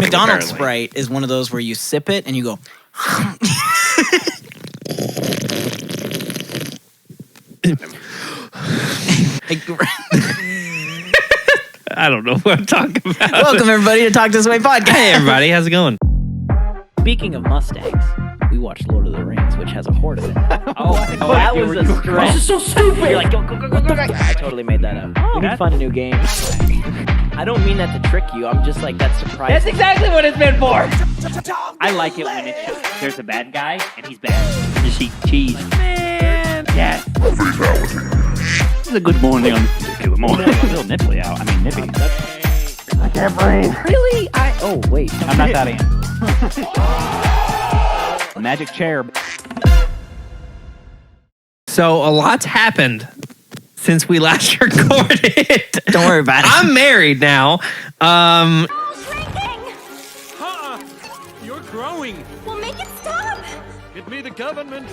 McDonald's apparently. Sprite is one of those where you sip it and you go. I don't know what I'm talking about. Welcome everybody to Talk This Way podcast. Hey everybody, how's it going? Speaking of Mustangs, we watched Lord of the Rings, which has a horde of it. That was a stretch. This is so stupid. You're like, go. I totally made that up. We need to find a new game. I don't mean that to trick you. I'm just like, that's surprising. That's exactly what it's meant for. I like it when it's just, there's a bad guy and he's bad. Just eat cheese. Man. Yeah. This is a good morning on this particular morning. A little nipply out. I mean, nippy. I can't breathe. Really? Oh, wait. I'm not that in. Magic chair. So a lot's happened since we last recorded. Don't worry about it. I'm married now. You're growing. Well, make it stop. Get me the government.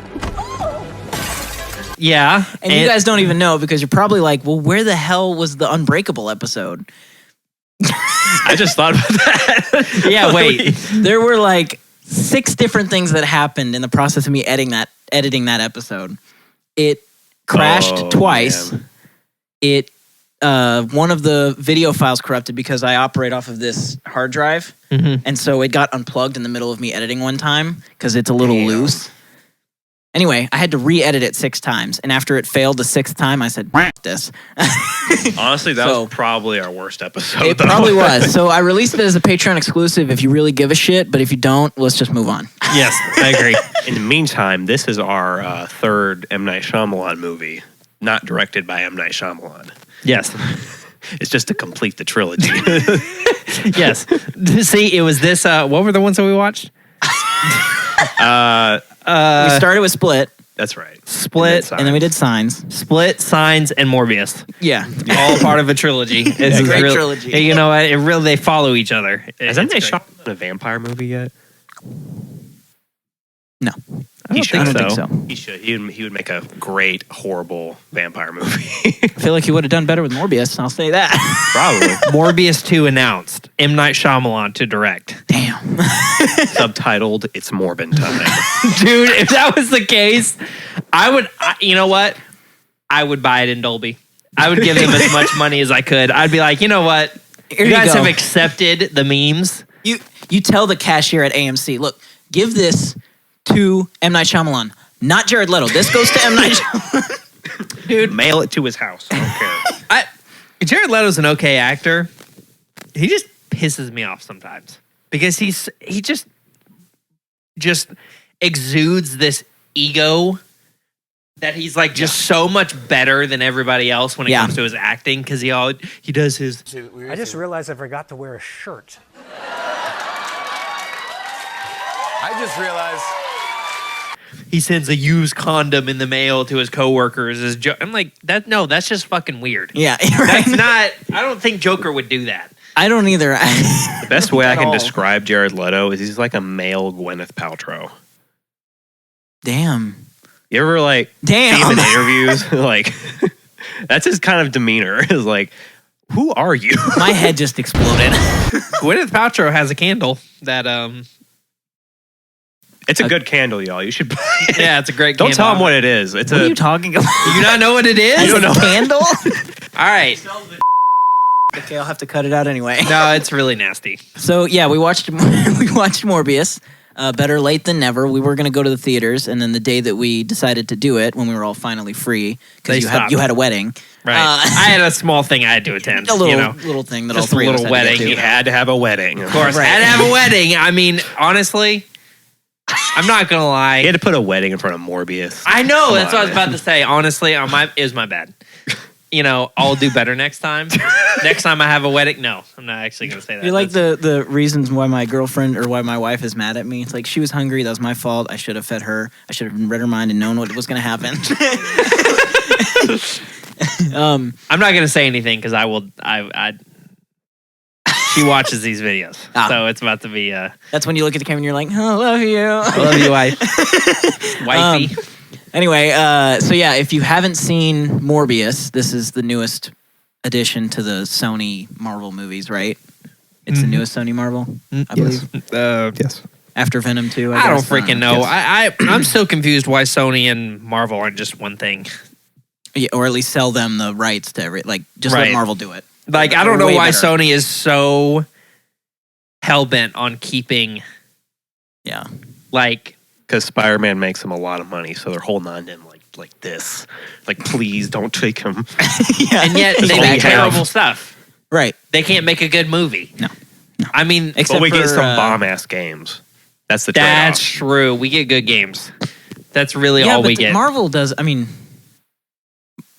Yeah. And you guys don't even know because you're probably like, well, where the hell was the Unbreakable episode? I just thought about that. Yeah, wait. There were like 6 different things that happened in the process of me editing that episode. It crashed twice. Man. It one of the video files corrupted because I operate off of this hard drive, and so it got unplugged in the middle of me editing one time because it's a little loose. Anyway, I had to re-edit it 6 times, and after it failed the 6th time, I said, this. Honestly, that was probably our worst episode. It probably was. So I released it as a Patreon exclusive if you really give a shit, but if you don't, let's just move on. Yes, I agree. In the meantime, this is our third M. Night Shyamalan movie, not directed by M. Night Shyamalan. Yes. It's just to complete the trilogy. Yes. See, it was this. What were the ones that we watched? We started with Split, That's right. Split, and then we did Signs. Split, Signs, and Morbius. Yeah. All part of a trilogy. It's Great trilogy. You know what? It really, they follow each other. Has M. Night It's great. Shyamalan a vampire movie yet? No. He should. I don't think so. He should. He would make a great, horrible vampire movie. I feel like he would have done better with Morbius, I'll say that. Probably. Morbius 2 announced. M. Night Shyamalan to direct. Damn. Subtitled, It's Morbin Time. Dude, if that was the case, you know what? I would buy it in Dolby. I would give them as much money as I could. I'd be like, you know what? Here You guys go. have accepted the memes. You tell the cashier at AMC, look, give this to M. Night Shyamalan, not Jared Leto. This goes to M. Night Shyamalan. Dude, mail it to his house. I don't care. Jared Leto's an okay actor. He just pisses me off sometimes because he just exudes this ego that he's like just so much better than everybody else when it comes to his acting because he does his. I just realized I forgot to wear a shirt. I just realized. He sends a used condom in the mail to his coworkers. I'm like, that's just fucking weird. Yeah, That's not. I don't think Joker would do that. I don't either. The best way I At can all. describe Jared Leto is he's like a male Gwyneth Paltrow. Damn. You ever see him in interviews? Like, that's his kind of demeanor. Is like, who are you? My head just exploded. Gwyneth Paltrow has a candle that It's a good candle, y'all. You should buy it. Yeah, it's a great Don't candle. tell him what it is. It's What are you talking about? You not know what it is? You don't know. Candle? All right. Okay, I'll have to cut it out anyway. No, it's really nasty. So yeah, we watched Morbius. Better late than never. We were going to go to the theaters, and then the day that we decided to do it, when we were all finally free, because you had a wedding. Right. I had a small thing I had to attend. A little you know? little thing that Just all three a of us little had to wedding. get to. He had to have a wedding. Of course, Right. I had to have a wedding. I mean, honestly, I'm not gonna lie. He had to put a wedding in front of Morbius. I know. Come That's what I on, was about to say. Honestly, it was my bad. You know, I'll do better next time. Next time I have a wedding. No, I'm not actually gonna say that. You're like the reasons why my girlfriend or why my wife is mad at me. It's like she was hungry. That was my fault. I should have fed her. I should have read her mind and known what was going to happen. I'm not gonna say anything because I will. She watches these videos, so it's about to be. That's when you look at the camera and you're like, oh, I love you. I love you, wife. Wifey. Anyway, so yeah, if you haven't seen Morbius, this is the newest addition to the Sony Marvel movies, right? It's the newest Sony Marvel, I believe. Yes. After Venom 2, I don't guess. freaking know. I'm still confused why Sony and Marvel aren't just one thing. Yeah, or at least sell them the rights to just let Marvel do it. Like, I don't know why Sony is so hell-bent on keeping... Yeah. Like... Because Spider-Man makes them a lot of money, so they're holding on to him like this. Like, please don't take him. Yeah. And yet, they make terrible stuff. Right. They can't make a good movie. No. I mean... But we get some bomb-ass games. That's the trade-off. That's true. We get good games. That's really all we get. Marvel does... I mean...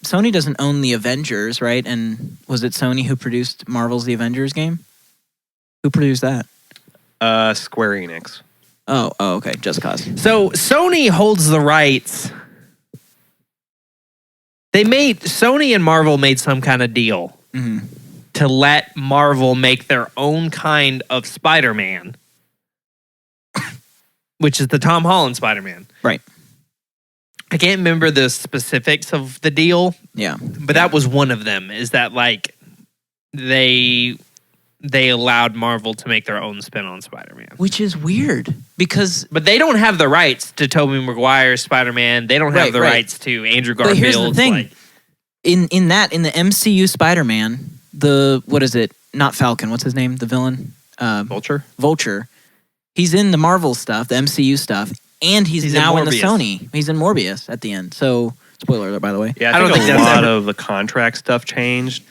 Sony doesn't own the Avengers, right? And was it Sony who produced Marvel's The Avengers game? Who produced that? Square Enix. Oh, okay. Just Cause. So Sony holds the rights. Sony and Marvel made some kind of deal to let Marvel make their own kind of Spider-Man, which is the Tom Holland Spider-Man. Right. I can't remember the specifics of the deal. Yeah. But that was one of them, is that like they allowed Marvel to make their own spin on Spider-Man. Which is weird because... But they don't have the rights to Tobey Maguire's Spider-Man. They don't have the rights to Andrew Garfield's. But here's the thing. In the MCU Spider-Man, what is it? Not Falcon. What's his name? The villain? Vulture. He's in the Marvel stuff, the MCU stuff. And he's now in the Sony. He's in Morbius at the end. So, spoiler alert, by the way. Yeah, I don't think a lot of the contract stuff changed.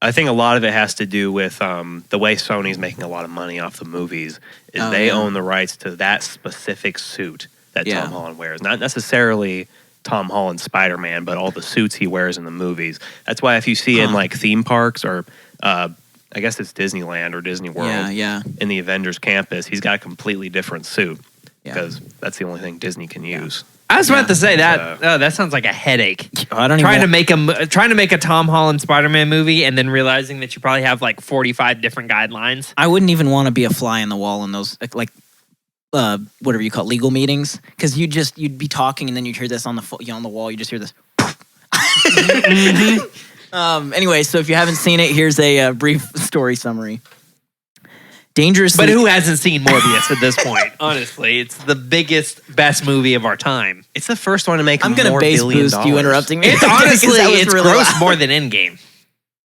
I think a lot of it has to do with the way Sony's making a lot of money off the movies. They own the rights to that specific suit that Tom Holland wears. Not necessarily Tom Holland's Spider-Man, but all the suits he wears in the movies. That's why if you see in like theme parks or I guess it's Disneyland or Disney World in the Avengers campus, he's got a completely different suit. Because that's the only thing Disney can use. I was about to say that. That sounds like a headache. I don't trying to make a Tom Holland Spider-Man movie and then realizing that you probably have like 45 different guidelines. I wouldn't even want to be a fly in the wall in those whatever you call it, legal meetings, because you'd be talking and then you'd hear this on the wall. You just hear this. Anyway, so if you haven't seen it, here's a brief story summary. But who hasn't seen Morbius at this point? Honestly, it's the best movie of our time. It's the first one to make I'm going to base boost you interrupting me. It's really grossed more than Endgame.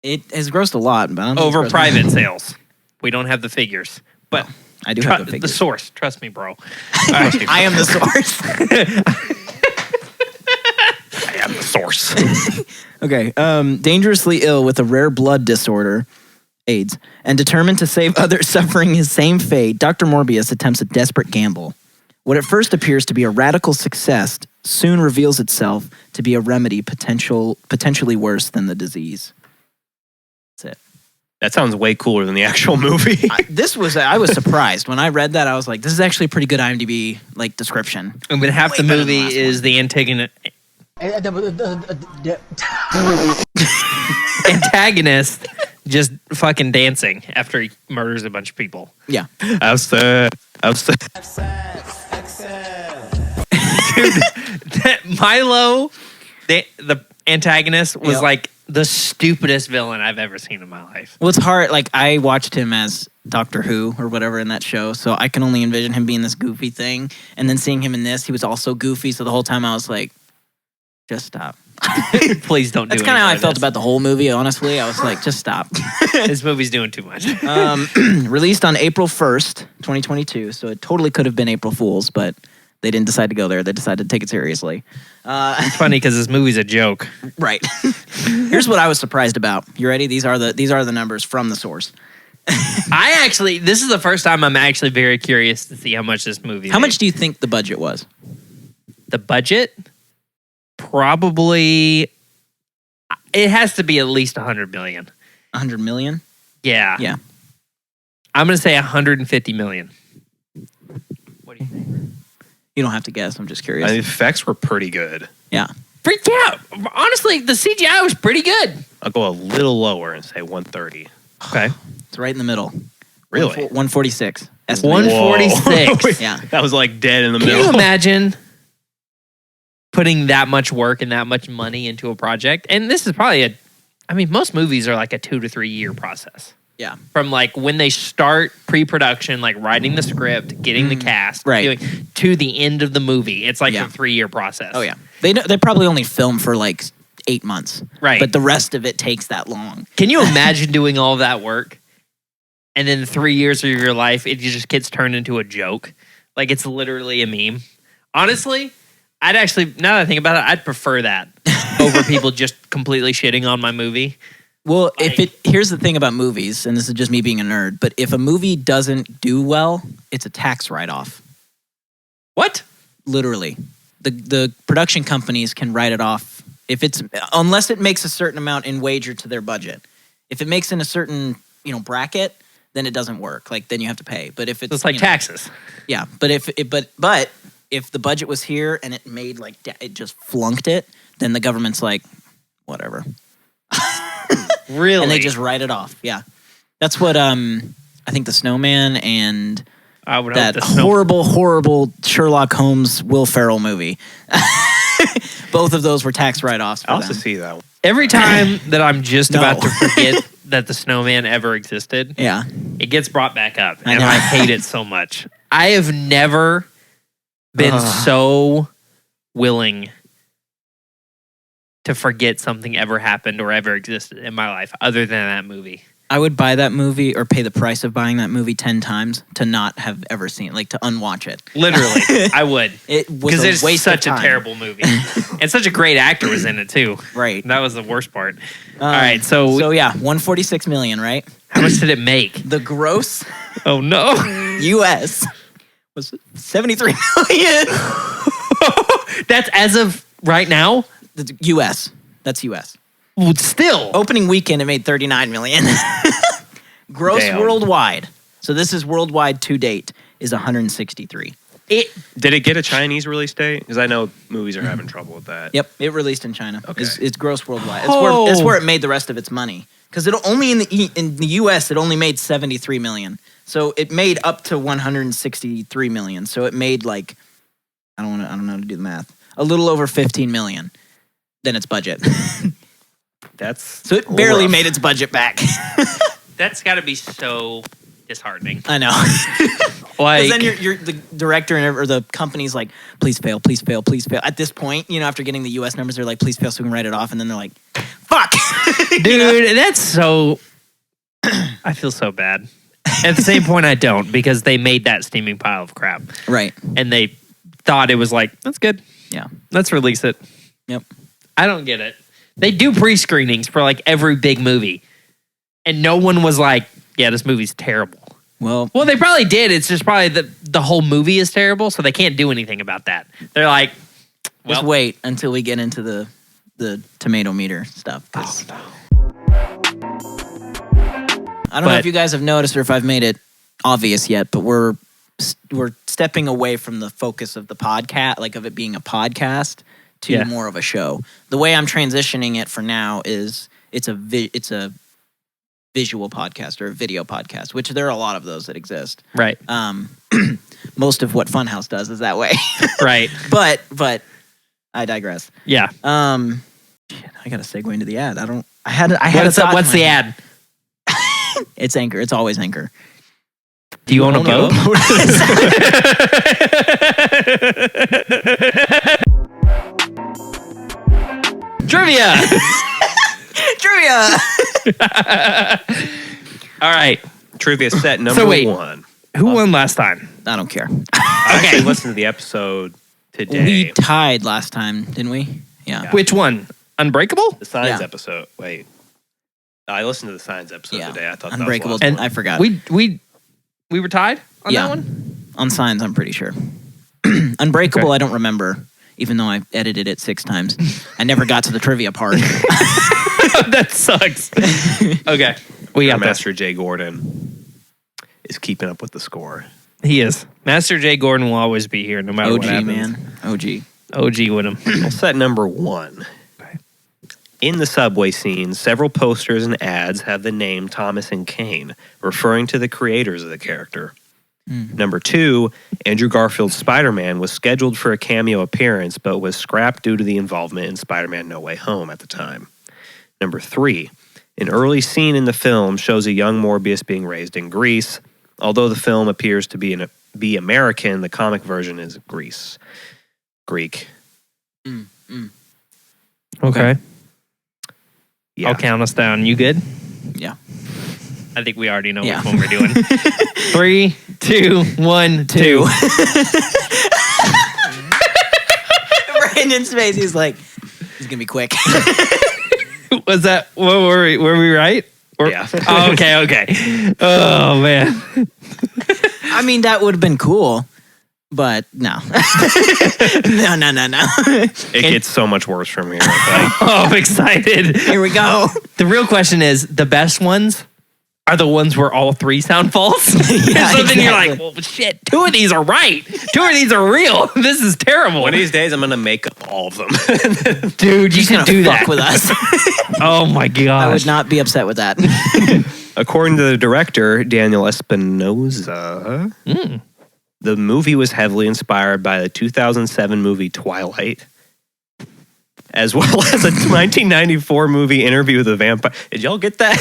It has grossed a lot. But I don't over private sales. We don't have the figures. But I do have the figures. The source. Trust me, bro. I am the source. I am the source. Okay. Dangerously ill with a rare blood disorder, AIDS, and determined to save others suffering his same fate, Dr. Morbius attempts a desperate gamble. What at first appears to be a radical success soon reveals itself to be a remedy potentially worse than the disease. That's it. That sounds way cooler than the actual movie. I was surprised. When I read that, I was like, this is actually a pretty good IMDb description. I mean, half the movie is the antagonist just fucking dancing after he murders a bunch of people. Yeah. Upset. Milo, the antagonist, was like the stupidest villain I've ever seen in my life. Well, it's hard. Like, I watched him as Doctor Who or whatever in that show, so I can only envision him being this goofy thing. And then seeing him in this, he was also goofy. So the whole time I was like, just stop. Please don't do it. That's kind of how I felt about the whole movie, honestly. I was like, just stop. This movie's doing too much. Released on April 1st, 2022. So it totally could have been April Fool's, but they didn't decide to go there. They decided to take it seriously. It's funny because this movie's a joke. Right. Here's what I was surprised about. You ready? These are the numbers from the source. This is the first time I'm actually very curious to see how much this movie How much do you think the budget was? The budget? Probably, it has to be at least 100 million. 100 million? Yeah. Yeah. I'm going to say 150 million. What do you think? You don't have to guess. I'm just curious. The effects were pretty good. Yeah. Yeah. Honestly, the CGI was pretty good. I'll go a little lower and say 130. Okay. It's right in the middle. Really? 146. 146. Yeah. That was like dead in the Can middle. you imagine putting that much work and that much money into a project? And this is probably most movies are like a 2 to 3 year process. Yeah. From like when they start pre-production, like writing the script, getting the cast, Right. to the end of the movie. It's like Yeah. a 3-year process. Oh yeah. They probably only film for like 8 months. Right. But the rest of it takes that long. Can you imagine doing all of that work? And then 3 years of your life, it just gets turned into a joke. Like it's literally a meme. Honestly, I'd actually, now that I think about it, I'd prefer that over people just completely shitting on my movie. Well, here's the thing about movies, and this is just me being a nerd, but if a movie doesn't do well, it's a tax write-off. What? Literally. The production companies can write it off unless it makes a certain amount in wager to their budget. If it makes in a certain, bracket, then it doesn't work. Like then you have to pay. But if it's like taxes. Yeah, but if the budget was here and it made it just flunked it, then the government's like, whatever. Really? And they just write it off. Yeah. That's what I think The Snowman and I would that hope horrible Sherlock Holmes Will Ferrell movie. Both of those were tax write-offs for I'll them. also see that one. Every time that I'm just No. about to forget that the snowman ever existed, Yeah. it gets brought back up. I And know. I hate it so much. I have never been so willing to forget something ever happened or ever existed in my life other than that movie. I would buy that movie or pay the price of buying that movie 10 times to not have ever seen it, to unwatch it. Literally, I would. It was Because a it's waste such of a time. terrible movie. And such a great actor was in it, too. Right. That was the worst part. All right, so yeah, 146 million, right? how much did it make? The gross Oh, no. US was 73 million. That's as of right now? The US. That's US. Well, still. Opening weekend, it made 39 million. Gross Damn. worldwide. So this is worldwide to date is 163. It, Did it get a Chinese release date? Because I know movies are having trouble with that. Yep, it released in China. Okay. It's gross worldwide. Oh. It's where it made the rest of its money. Because it only in the US, it only made 73 million. So it made up to 163 million. So it made I don't know how to do the math. A little over 15 million than its budget. That's So it barely rough. made its budget back. that's got to be so disheartening. I know. Like, Because then you're the director or the company's like, please fail, please fail, please fail. At this point, after getting the US numbers, they're like, please fail so we can write it off. And then they're like, fuck. dude, that's so... I feel so bad. At the same point, I don't, because they made that steaming pile of crap. Right. And they thought it was like, that's good. Yeah. Let's release it. Yep. I don't get it. They do pre-screenings for every big movie. And no one was like, yeah, this movie's terrible. Well, Well, they probably did. It's just probably the whole movie is terrible, so they can't do anything about that. They're like, just well, wait until we get into the tomato meter stuff. 'cause I don't know if you guys have noticed or if I've made it obvious yet, but we're stepping away from the focus of the podcast, of it being a podcast, to more of a show. The way I'm transitioning it for now is it's a visual podcast or a video podcast, which there are a lot of those that exist. right, Most of what Funhouse does is that way. right. but I digress. Yeah. Shit, I gotta segue into the ad. I had a thought What's in the my ad? head. It's Anchor. It's always Anchor. Do you own a boat? Trivia! Trivia. All right. trivia set number So wait. 1. Who won last time? I don't care. Okay, listen to the episode today. We tied last time, didn't we? Yeah. Which one? Unbreakable? The Signs Yeah. episode. Wait. I listened to the Signs episode Yeah. today. I thought Unbreakable. that was the last I forgot. We were tied on Yeah. that one? On Signs, I'm pretty sure. Unbreakable, I don't remember, even though I edited it 6 times. I never got to the trivia part. That sucks. Okay. We got this. Master Jay Gordon is keeping up with the score. He is. Master Jay Gordon will always be here no matter OG, what happens. man. OG. OG with him. Well, set number 1. In the subway scene, several posters and ads have the name Thomas and Kane, referring to the creators of the character. Number 2, Andrew Garfield's Spider-Man was scheduled for a cameo appearance, but was scrapped due to the involvement in Spider-Man No Way Home at the time. Number 3, An early scene in the film shows a young Morbius being raised in Greece. Although the film appears to be American, the comic version is Greek. Okay. Yeah. I'll count us down. You good? Yeah. I think we already know Yeah. which one we're doing. 3, 2, 1, 2. Brandon's face, he's like, he's going to be quick. Was that, what were we right? Yeah. Oh, okay. Oh, man. I mean, that would have been cool, but no. No. It gets so much worse from here. Like, Oh, I'm excited. Here we go. The real question is, the best ones are the ones where all 3 sound false. Yeah, So then you're exactly. like, well, shit, 2 of these are right. 2 of these are real. This is terrible. one of these days, I'm going to make up all of them. Dude, you He's can gonna do fuck that. with us. Oh, my gosh. I would not be upset with that. According to the director, Daniel Espinosa, the movie was heavily inspired by the 2007 movie Twilight, as well as a 1994 movie Interview with a Vampire. Did y'all get that?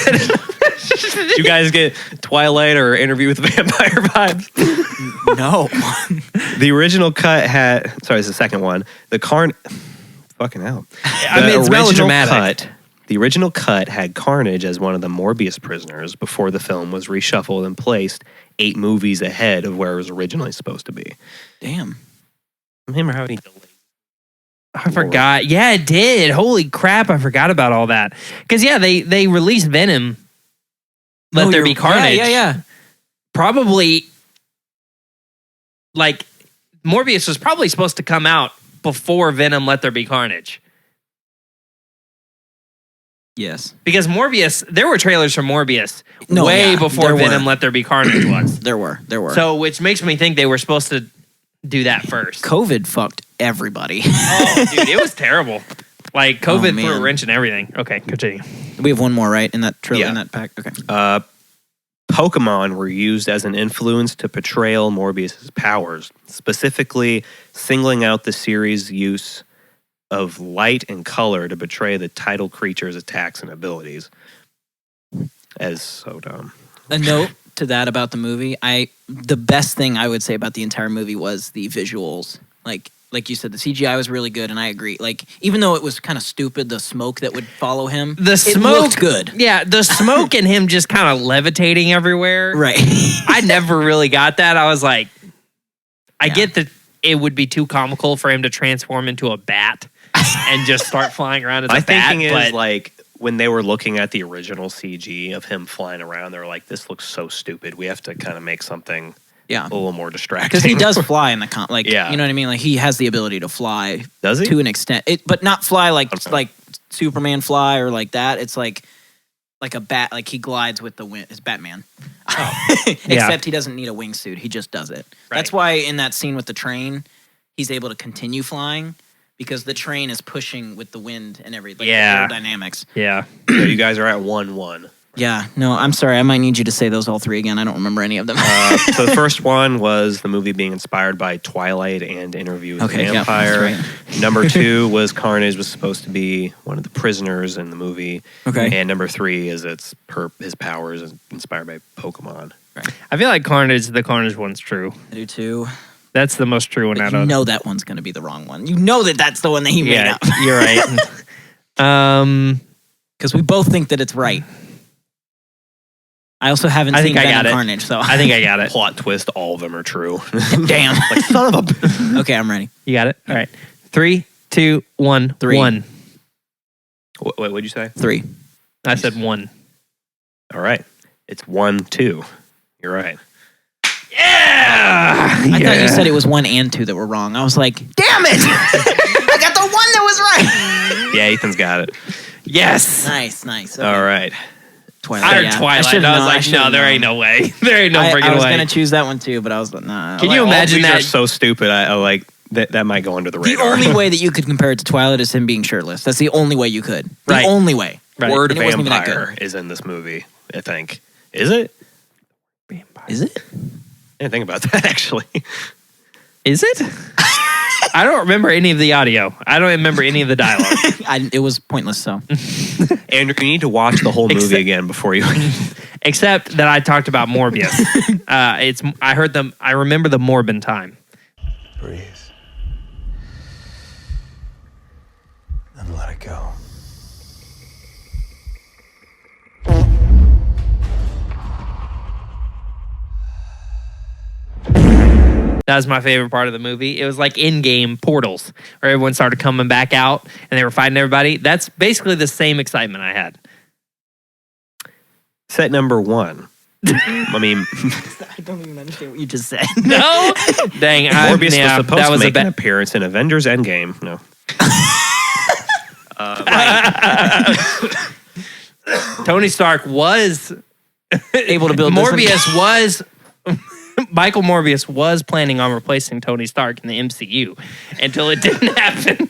Did you guys get Twilight or Interview with a Vampire vibes? No. The original cut had... Sorry, it's the second one. Fucking hell. I mean, it's melodramatic. The original cut had Carnage as one of the Morbius prisoners before the film was reshuffled and placed 8 movies ahead of where it was originally supposed to be. Damn. Remember how many delays? I forgot. Yeah, it did. Holy crap, I forgot about all that. Because, yeah, they released Venom. Let There Be Carnage. Yeah. Probably, like, Morbius was probably supposed to come out before Venom Let There Be Carnage. Yes. Because Morbius, there were trailers for Morbius way before Venom Let There Be Carnage was. There were. So, which makes me think they were supposed to do that first. COVID fucked everybody. Oh, dude, it was terrible. Like, COVID threw a man. wrench in everything. Okay, continue. We have one more, right? In that Yeah. in that pack? Okay. Pokemon were used as an influence to portray Morbius' powers, specifically singling out the series' use of light and color to portray the title creature's attacks and abilities. As so dumb. A note to that about the movie, the best thing I would say about the entire movie was the visuals. Like you said, the CGI was really good, and I agree. Like, even though it was kind of stupid, the smoke that would follow him, it looked good. Yeah, the smoke and him just kind of levitating everywhere. Right. I never really got that. I was like, I get that it would be too comical for him to transform into a bat and just start flying around as a My bat. thinking but is like when they were looking at the original CG of him flying around, they were like, "This looks so stupid. We have to kind of make something Yeah. a little more distracting." Because he does fly in the Yeah. you know what I mean? Like, he has the ability to fly. Does he? To an extent. But not fly like Okay. like Superman fly or like that. It's like a bat, like he glides with the wind. It's Batman. Except he doesn't need a wingsuit. He just does it. Right. That's why in that scene with the train, he's able to continue flying because the train is pushing with the wind and everything. Yeah. The aerodynamics. yeah. So you guys are at 1-1. Yeah. No, I'm sorry. I might need you to say those all 3 again. I don't remember any of them. So the first one was the movie being inspired by Twilight and Interview with Okay, a yeah, Vampire. that's Number 2 was Carnage was supposed to be one of the prisoners in the movie. Okay. And number 3 is his powers is inspired by Pokemon. I feel like the Carnage one's true. I do too. That's the most true one But out you of. know that one's going to be the wrong one. You know that that's the one that he made Yeah, up. you're right. Because we both think that it's right. I also haven't I seen think I Venom got it. Carnage, so I think I got it. Plot twist, all of them are true. damn. Like, son of a... Okay, I'm ready. You got it? All right. 3, 2, 1. 3. 1. Wait, what'd you say? 3. I said 1. All right. It's 1-2. You're right. Yeah! I thought you said it was 1 and 2 that were wrong. I was like, damn it! I got the one that was right. Yeah, Ethan's got it. Yes! Nice. Okay. All right. Twilight. I heard yeah. Twilight. should've I was known, like, should've no, there known. ain't no way. There ain't no I freaking was way. going to choose that one too, but I was like, nah. Can you All imagine these that? are so stupid. I like that might go under the The radar. only way that you could compare it to Twilight is him being shirtless. That's the only way you could. The Right. only way. Right. Word And it wasn't even that vampire is in this movie, I think. Is it? Is it? I didn't think about that, actually. Is it? I don't remember any of the audio. I don't remember any of the dialogue. It was pointless, so. Andrew, you need to watch the whole movie again before you. Except that I talked about Morbius. I remember the Morbin time. Breathe. And let it go. That was my favorite part of the movie. It was like in-game portals where everyone started coming back out and they were fighting everybody. That's basically the same excitement I had. Set number 1. I mean, I don't even understand what you just said. No? Dang. Morbius was supposed to make an appearance in Avengers Endgame. No. Tony Stark was Able to build Michael Morbius was planning on replacing Tony Stark in the MCU until it didn't happen.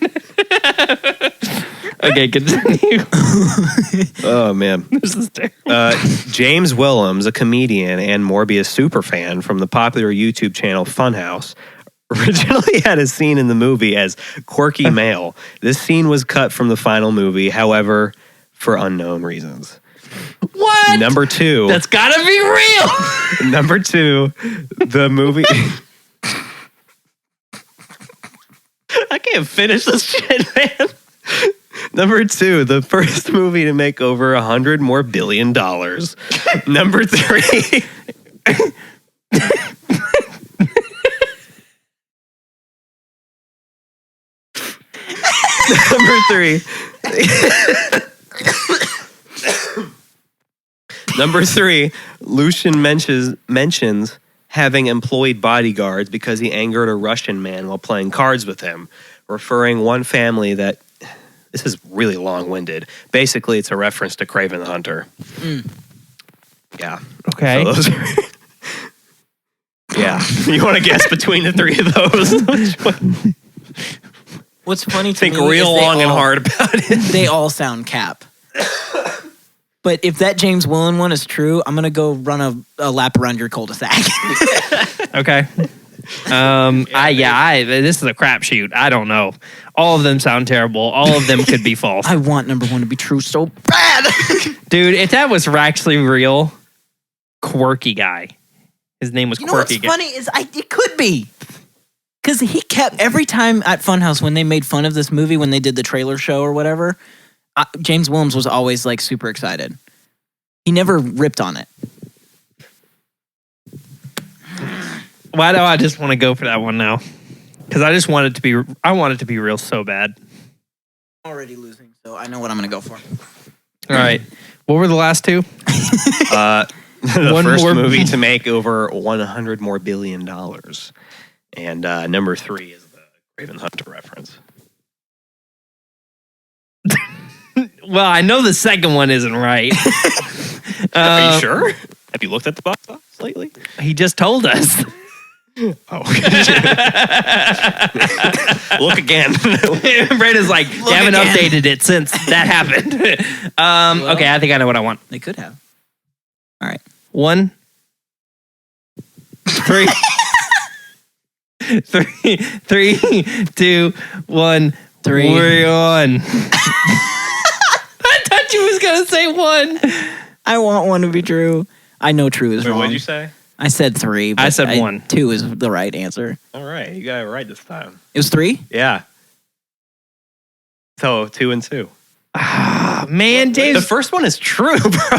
Okay, continue. Oh, man. This is terrible. James Willems, a comedian and Morbius superfan from the popular YouTube channel Funhouse, originally had a scene in the movie as quirky male. This scene was cut from the final movie, however, for unknown reasons. What? Number 2. That's gotta be real. Number 2, the movie. I can't finish this shit, man. Number 2, the first movie to make over $100 more billion. Number 3. Number 3. Number 3, Lucian mentions having employed bodyguards because he angered a Russian man while playing cards with him, referring one family that... This is really long-winded. Basically, it's a reference to Kraven the Hunter. Yeah. Okay. So those are... Yeah. You want to guess between the 3 of those? Which one? What's funny to Think me real is long and hard about it. They all sound Cap. But if that James Willen one is true, I'm gonna go run a lap around your cul-de-sac. Okay. This is a crapshoot. I don't know. All of them sound terrible. All of them could be false. I want number 1 to be true so bad. Dude, if that was actually real, quirky guy. His name was You know what's Quirky Guy. funny is it could be. Because he kept, every time at Funhouse when they made fun of this movie, when they did the trailer show or whatever, James Willems was always like super excited. He never ripped on it. Why do I just want to go for that one now? Because I just want it to be. I want it to be real so bad. I'm already losing, so I know what I'm gonna go for. All right. What were the last 2? The One first more- movie to make over $100 more billion. And number 3 is the Kraven Hunter reference. Well, I know the second one isn't right. Are you sure? Have you looked at the box office lately? He just told us. Oh. Look again. Brandon's like, you haven't updated it since that happened. Okay, I think I know what I want. They could have. All right. 1, 3, 3, 2, 1, 3. We're on. I thought you was gonna say 1. I want 1 to be true. I know true is Wait, wrong. what'd you say? I said 3. But I said 1. 2 is the right answer. All right, you got it right this time. It was 3? Yeah. So 2 and 2. Ah, man, The James. first one is true, bro.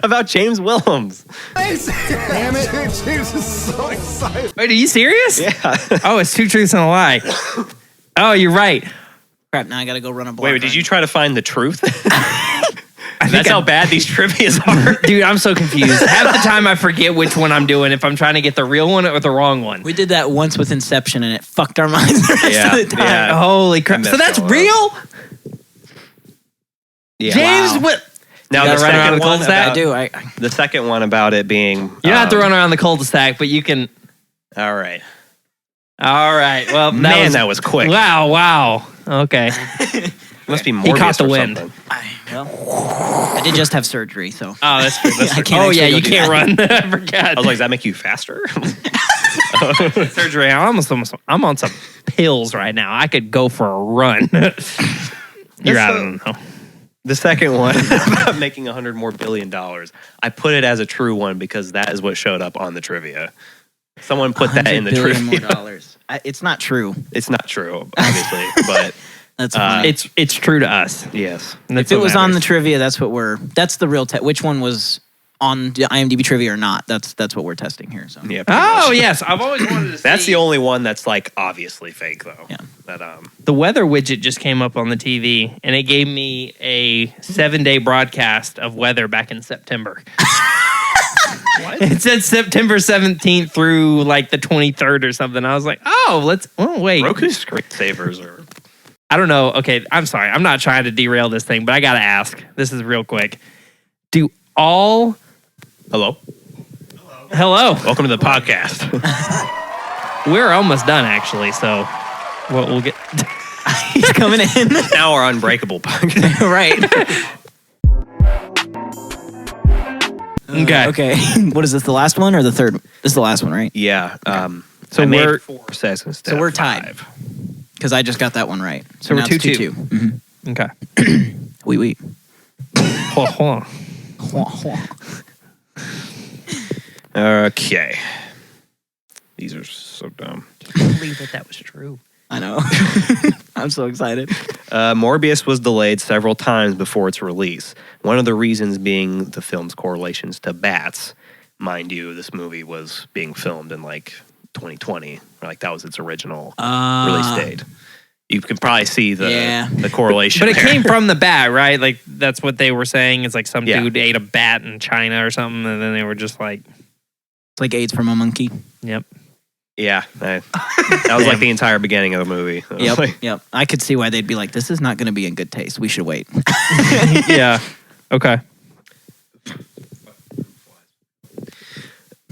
About James Willems. Damn it. James is so excited. Wait, are you serious? Yeah. Oh, it's 2 truths and a lie. Oh, you're right. Crap, now I gotta go run a block. Wait, did you try to find the truth? I That's how bad these trivias are. Dude, I'm so confused. Half the time I forget which one I'm doing, if I'm trying to get the real one or the wrong one. We did that once with Inception and it fucked our minds the rest Yeah, of the time. yeah. Holy crap. I So messed that's all up. real? Yeah. James, Wow. what? Now You the gotta run around second the one cul-de-sac? I about, do. the second one about it being You don't have to run around the cul-de-sac, but you can. All right. All right. Well, That was quick. Wow. Okay. Must be Morbius He caught the or wind. something. I did just have surgery, so. Oh, that's true. I can't Oh, yeah, actually you go do can't that. run. I forgot. I was like, does that make you faster? Surgery. I'm on some pills right now. I could go for a run. You're out. I don't know. The second one about making $100 more billion. I put it as a true one because that is what showed up on the trivia. Someone put that in the trivia. More dollars. It's not true. It's not true, obviously, but That's funny. It's true to us. yes. That's if it what was on the matters. trivia, that's the real test. Which one was on the IMDb trivia or not? That's what we're testing here. So Yeah. pretty Oh much. yes, I've always wanted to see. That's the only one that's like obviously fake though. Yeah. That The weather widget just came up on the TV, and it gave me a 7-day broadcast of weather back in September. What? It said September 17th through like the 23rd or something. I was like, oh, wait. Roku screensavers are. I don't know. Okay, I'm sorry. I'm not trying to derail this thing, but I got to ask. This is real quick. Do all... Hello. Hello. Welcome to the podcast. We're almost done, actually, so we'll get... he's coming in. Now our Unbreakable podcast. Right. Okay. Okay. What is this? The last one or the third? This is the last one, right? Yeah. So I made we're- 4 sets instead. So we're of tied. 5. Because I just got that one right. So we're now it's 2-2. 2-2. Mhm. Okay. Oui. Hold on. Okay. These are so dumb. I can't believe that was true. I know. I'm so excited. Morbius was delayed several times before its release. One of the reasons being the film's correlations to bats. Mind you, this movie was being filmed in like 2020. Like that was its original release date. You can probably see the correlation. But it there. came from the bat, right? Like that's what they were saying. It's like some Yeah. dude ate a bat in China or something, and then they were just like, It's like AIDS from a monkey. "Yep." Yeah, that was like the entire beginning of the movie. I was Yep. like, Yep. I could see why they'd be like, this is not going to be in good taste. We should wait. Yeah. Okay.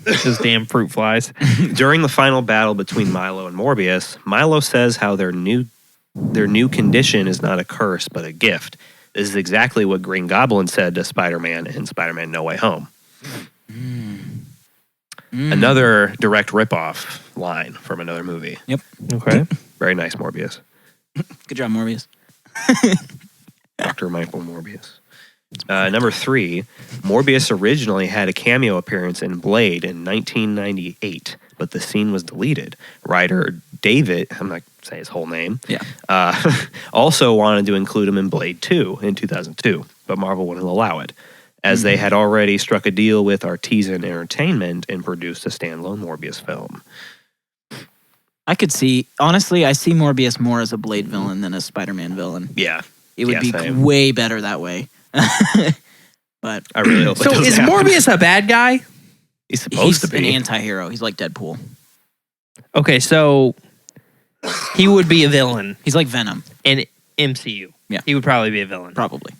Those damn fruit flies. During the final battle between Milo and Morbius, Milo says how their new condition is not a curse but a gift. This is exactly what Green Goblin said to Spider-Man in Spider-Man No Way Home. Another direct ripoff line from another movie. Okay. Very nice, Morbius. Good job, Morbius. Dr. Michael Morbius. Number 3, Morbius originally had a cameo appearance in Blade in 1998, but the scene was deleted. Writer David, I'm not saying his whole name, also wanted to include him in Blade 2 in 2002, but Marvel wouldn't allow it, as they had already struck a deal with Artisan Entertainment and produced a standalone Morbius film. I could see, honestly, I see Morbius more as a Blade villain than a Spider-Man villain. Yeah. It would be same. way better that way. But I really hope it So doesn't is happen. Morbius a bad guy? He's supposed he's to be. an anti-hero. He's like Deadpool. Okay, so he would be a villain He's like Venom, in MCU. Yeah. He would probably be a villain. probably.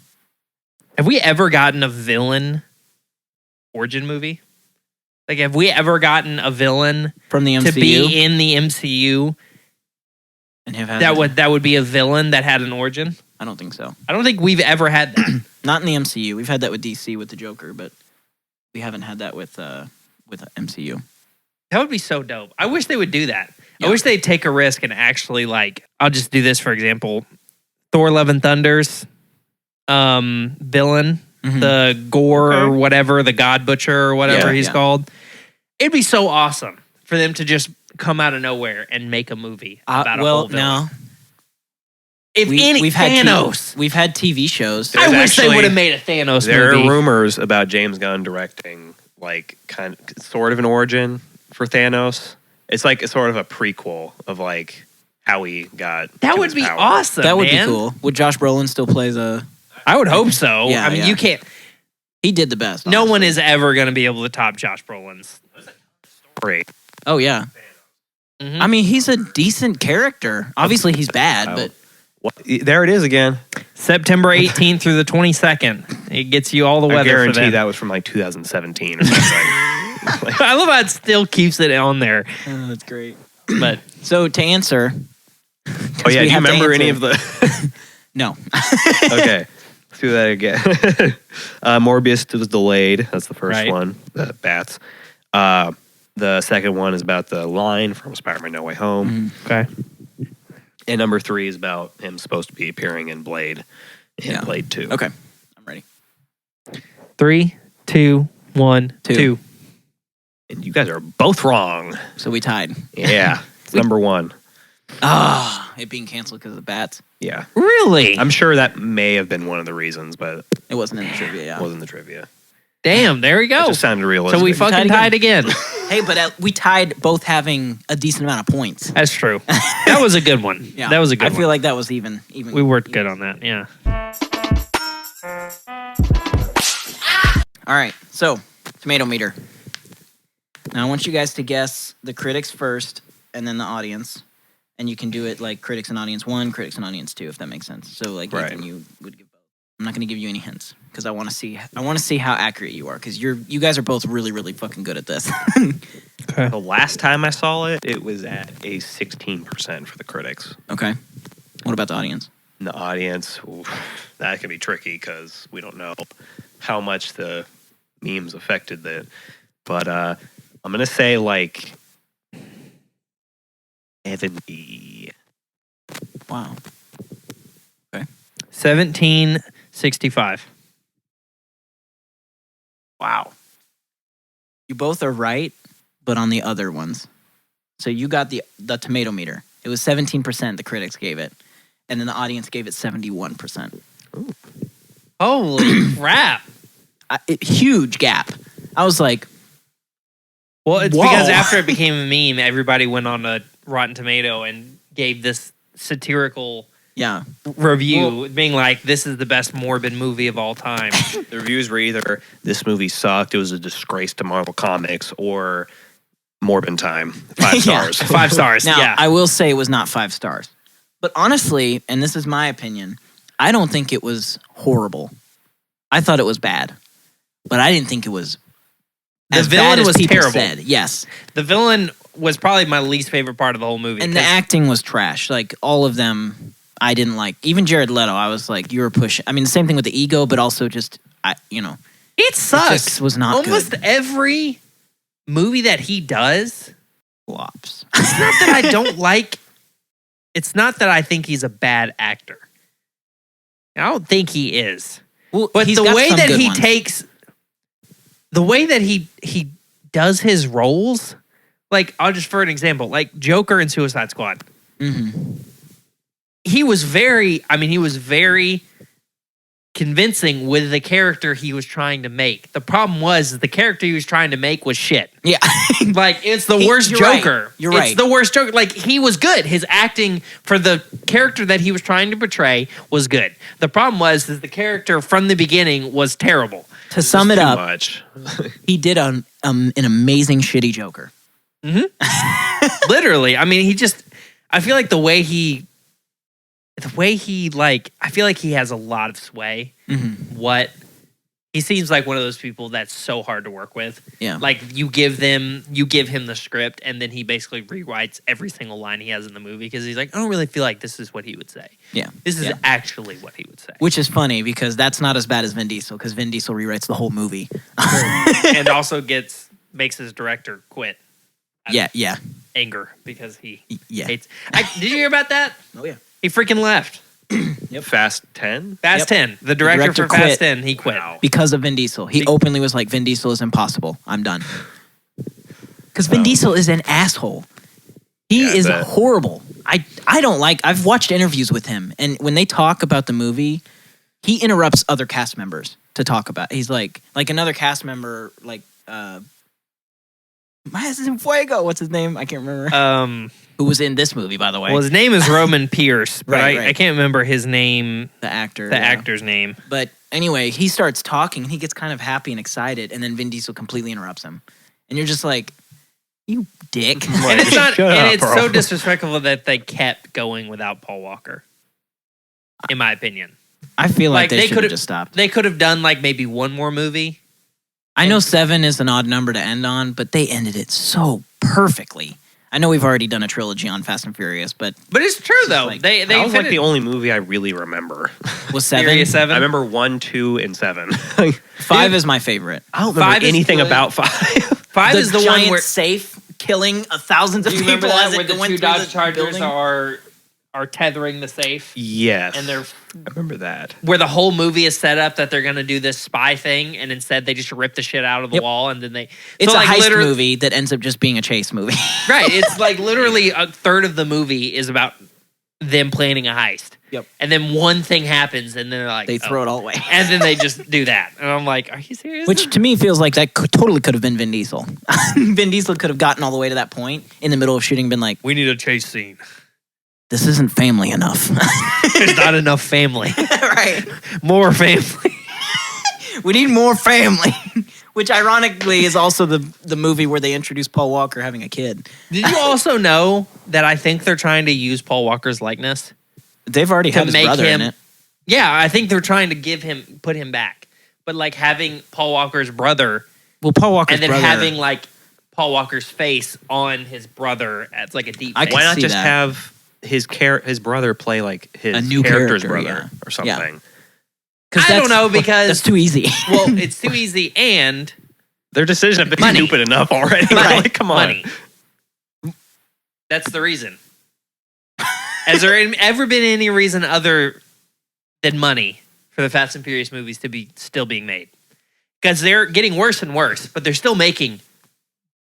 Have we ever gotten a villain origin movie? Like, have we ever gotten a villain From the MCU. to be in the MCU and have had that would be a villain that had an origin? I don't think so. I don't think we've ever had that. Not in the MCU. We've had that with DC with the Joker, but we haven't had that with MCU. That would be so dope. I wish they would do that. Yeah. I wish they'd take a risk and actually, like, I'll just do this for example. Thor Love and Thunder's villain, Mhm. the Gore or whatever, the God Butcher or whatever Yeah, he's yeah. called. It'd be so awesome for them to just come out of nowhere and make a movie about a whole villain. no. If We've had Thanos. we've had TV shows. I There's wish they actually- would have made a Thanos There movie. are rumors about James Gunn directing like sort of an origin for Thanos. It's like sort of a prequel of like how he got That to would his be power. awesome. That would man. be cool. Would Josh Brolin still plays a? I would hope so. Yeah, I mean, yeah. you can't. He did the best. No one honestly. is ever going to be able to top Josh Brolin's. Great. Oh yeah. Mhm. I mean, he's a decent character. Obviously, he's bad, but What? There it is again. September 18th through the 22nd. It gets you all the I weather. guarantee for that was from like 2017 or something. Like, I love how it still keeps it on there. that's great. But So to answer, oh yeah, we do you have to remember any answer- of the? no. Okay, let's do that again. Morbius was delayed. That's the first Right. one. The bats. The second one is about the line from Spider-Man No Way Home. Okay. And number 3 is about him supposed to be appearing in Blade. Blade 2. Okay. I'm ready. 3, 2, 1, 2. And you guys are both wrong. So we tied. Yeah. It's number 1. It being canceled because of the bats. Yeah. Really? I'm sure that may have been one of the reasons, but It wasn't in the trivia, yeah. it wasn't the trivia. Damn, there we It go. just sounded realistic. So we fucking tied again. Hey, but we tied both having a decent amount of points. That's true. That was a good one. Yeah. That was a good I one. feel like that was even. We worked good on that, yeah. All right, so tomato meter. Now I want you guys to guess the critics first and then the audience. And you can do it like critics and audience 1, critics and audience 2, if that makes sense. So like Ethan, you would give both. I'm not going to give you any hints because I want to see how accurate you are because you guys are both really, really fucking good at this. Okay. The last time I saw it, it was at a 16% for the critics. Okay. What about the audience? In the audience, that can be tricky because we don't know how much the memes affected that. But I'm going to say like 70. Wow. 1765. Wow. You both are right, but on the other ones. So you got the tomato meter. It was 17% the critics gave it. And then the audience gave it 71%. Holy crap. Huge gap. I was like, Well, it's Whoa. because after it became a meme, everybody went on a Rotten Tomato and gave this satirical yeah. review, being like, this is the best Morbid movie of all time. The reviews were either this movie sucked, it was a disgrace to Marvel Comics, or Morbin time. 5 stars. 5 stars, Now, yeah. I will say it was not 5 stars. But honestly, and this is my opinion, I don't think it was horrible. I thought it was bad. But I didn't think it was The as villain bad as was people terrible. said. Yes. The villain was probably my least favorite part of the whole movie. And the 'cause acting was trash. Like, all of them, I didn't like. Even Jared Leto, I was like, you were pushing. I mean, the same thing with the ego, but also just, it sucks. just was not Almost good. every movie that he does, flops. it's not that I don't like, it's not that I think he's a bad actor. I don't think he is. Well, But he's the got way some that good he ones. takes, the way that he does his roles, like, I'll just, for an example, like Joker in Suicide Squad. Mhm. He was very convincing with the character he was trying to make. The problem was the character he was trying to make was shit. Yeah. Like, it's the worst You're right. Joker. You're right. It's the worst Joker. Like, he was good. His acting for the character that he was trying to portray was good. The problem was that the character from the beginning was terrible. To sum it Too up, much. he did an amazing shitty Joker. Literally. I mean, I feel like I feel like he has a lot of sway. Mm-hmm. He seems like one of those people that's so hard to work with. Yeah. Like, you give him the script, and then he basically rewrites every single line he has in the movie because he's like, I don't really feel like this is what he would say. Yeah. This is Yeah. actually what he would say. Which is funny because that's not as bad as Vin Diesel because Vin Diesel rewrites the whole movie. And also makes his director quit. Yeah. Anger because he Yeah. hates. Did you hear about that? Oh, yeah. He freaking left. Fast 10? Fast 10. The director, director for Fast quit. 10, he quit. Because of Vin Diesel. He openly was like, Vin Diesel is impossible. I'm done. Because Vin Diesel is an asshole. He Yeah, I is bet. horrible. I don't like, I've watched interviews with him, and when they talk about the movie, he interrupts other cast members to talk about. He's like another cast member, like, Más en Fuego. What's his name? I can't remember. Who was in this movie, by the way. Well, his name is Roman Pierce, but Right. I can't remember his name, the actor. the yeah. actor's name. But anyway, he starts talking and he gets kind of happy and excited, and then Vin Diesel completely interrupts him. And you're just like, you dick. And it's not, Shut and up, it's bro. so disrespectful that they kept going without Paul Walker, in my opinion. I feel like, Like, they they should have could've- just stopped. They could have done like maybe one more movie. I know 7 is an odd number to end on, but they ended it so perfectly. I know we've already done a trilogy on Fast and Furious, but it's true though. like- they That was like finished- the only movie I really remember. was 7. Furious 7. I remember 1, 2, and 7. 5 is my favorite. I don't remember 5 is anything good. about 5. 5 is the one giant where safe killing thousands of do you people remember that as where it the went two through Dodge the Chargers building? are tethering the safe, Yes. and they're I remember that. where the whole movie is set up that they're going to do this spy thing, and instead they just rip the shit out of the Yep. wall, and then they It's so, a like, heist literally- movie that ends up just being a chase movie. Right. It's like literally a third of the movie is about them planning a heist. Yep. And then one thing happens, and then they're like, They throw it all away. and then they just do that, and I'm like, are you serious? Which to me feels like that totally could have been Vin Diesel. Vin Diesel could have gotten all the way to that point in the middle of shooting, been like, we need a chase scene. this isn't family enough. There's not enough family. Right. More family. We need more family. Which ironically is also the movie where they introduced Paul Walker having a kid. Did you also know that I think they're trying to use Paul Walker's likeness? They've already To had his make brother him- in it. Yeah, I think they're trying to put him back. But like having Paul Walker's brother Well, Paul Walker's and then brother. having like Paul Walker's face on his brother as like a deep I fake. could Why not see just that. have his brother play like his A new character's character, brother yeah. or something? 'Cause I don't that's- know because that's too easy. well, it's too easy and Their decisions have been Money. stupid enough already. Money. Like, come on. money. That's the reason. Has there ever been any reason other than money for the Fast and Furious movies to be still being made? Because they're getting worse and worse, but they're still making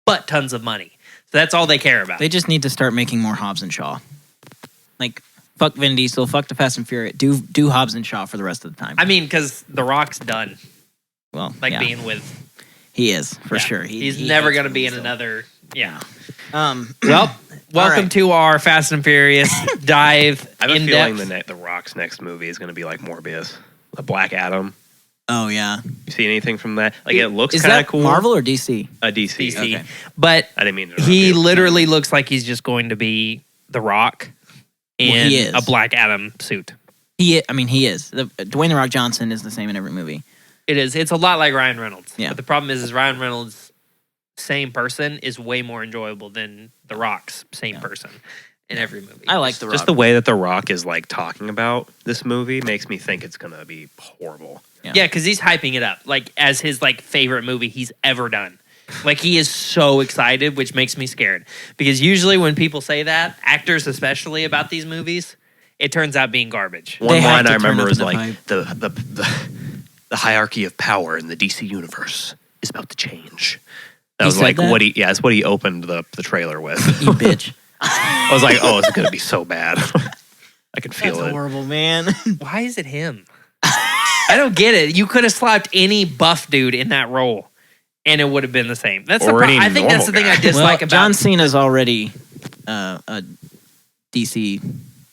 butt tons of money. So that's all they care about. They just need to start making more Hobbs and Shaw. Like, fuck Vin Diesel, fuck the Fast and Furious. Do Hobbs and Shaw for the rest of the time. I mean, because The Rock's done, well, like yeah, being with. he is for yeah. sure. He's He never hates going to Vin be in Diesel. another. Yeah. Well, Welcome right. to our Fast and Furious dive. I have a in feeling depth. the Rock's next movie is going to be like Morbius, the Black Adam. oh yeah. You see anything from that? Like it looks Is kind that of cool. Marvel or DC? DC. DC. Okay. But I didn't mean to. he interrupt you. literally looks like he's just going to be The Rock in Well, he is. a Black Adam suit. He is. Dwayne the Rock Johnson is the same in every movie. It is. It's a lot like Ryan Reynolds. Yeah. But the problem is Ryan Reynolds, same person, is way more enjoyable than The Rock's same person in every movie. I like the Rock. Just the way that The Rock is like talking about this movie makes me think it's going to be horrible. Yeah, because he's hyping it up like as his like favorite movie he's ever done. Like he is so excited, which makes me scared. Because usually when people say that, actors especially about these movies, it turns out being garbage. One They have line to I turn remember up is the like hype. the hierarchy of power in the DC universe is about to change. That He was said like that? what he that's what he opened the trailer with. You bitch. I was like, oh, it's going to be so bad. I can feel That's it. horrible, man. Why is it him? I don't get it. You could have slapped any buff dude in that role, and it would have been the same. That's the Or problem. any I think that's the thing normal I guy. dislike well, about John Cena's already a DC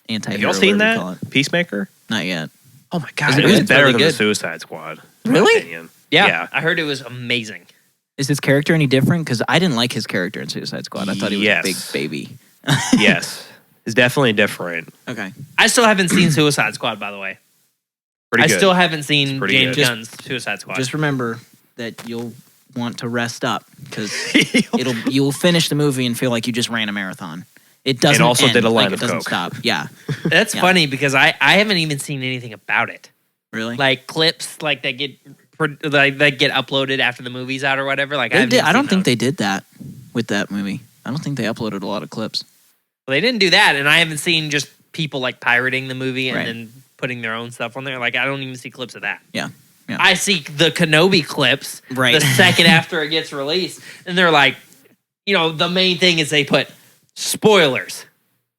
anti-hero. Have y'all seen whatever you call that? it. Peacemaker? Not yet. Oh my Is god, it it was good? better Really than good. the Suicide Squad. in my Really? opinion. Yeah, I heard it was amazing. Is his character any different? Because I didn't like his character in Suicide Squad. I thought he was Yes. a big baby. Yes. It's definitely different. Okay. I still haven't seen Suicide Squad, by the way. Pretty I good. still haven't seen It's pretty James good. Gunn's Suicide Squad. Just remember that you'll want to rest up because you'll finish the movie and feel like you just ran a marathon. It doesn't. also end, did a line like, of it doesn't coke. stop. Yeah. That's Yeah. funny because I haven't even seen anything about it. Really. Like clips, like that get uploaded after the movie's out or whatever. Like I don't think they did that with that movie. I don't think they uploaded a lot of clips. they didn't do that, and I haven't seen just people like pirating the movie and Right. then putting their own stuff on there. Like I don't even see clips of that. Yeah. Yeah. I see the Kenobi clips Right. the second after it gets released, and they're like, the main thing is they put spoilers,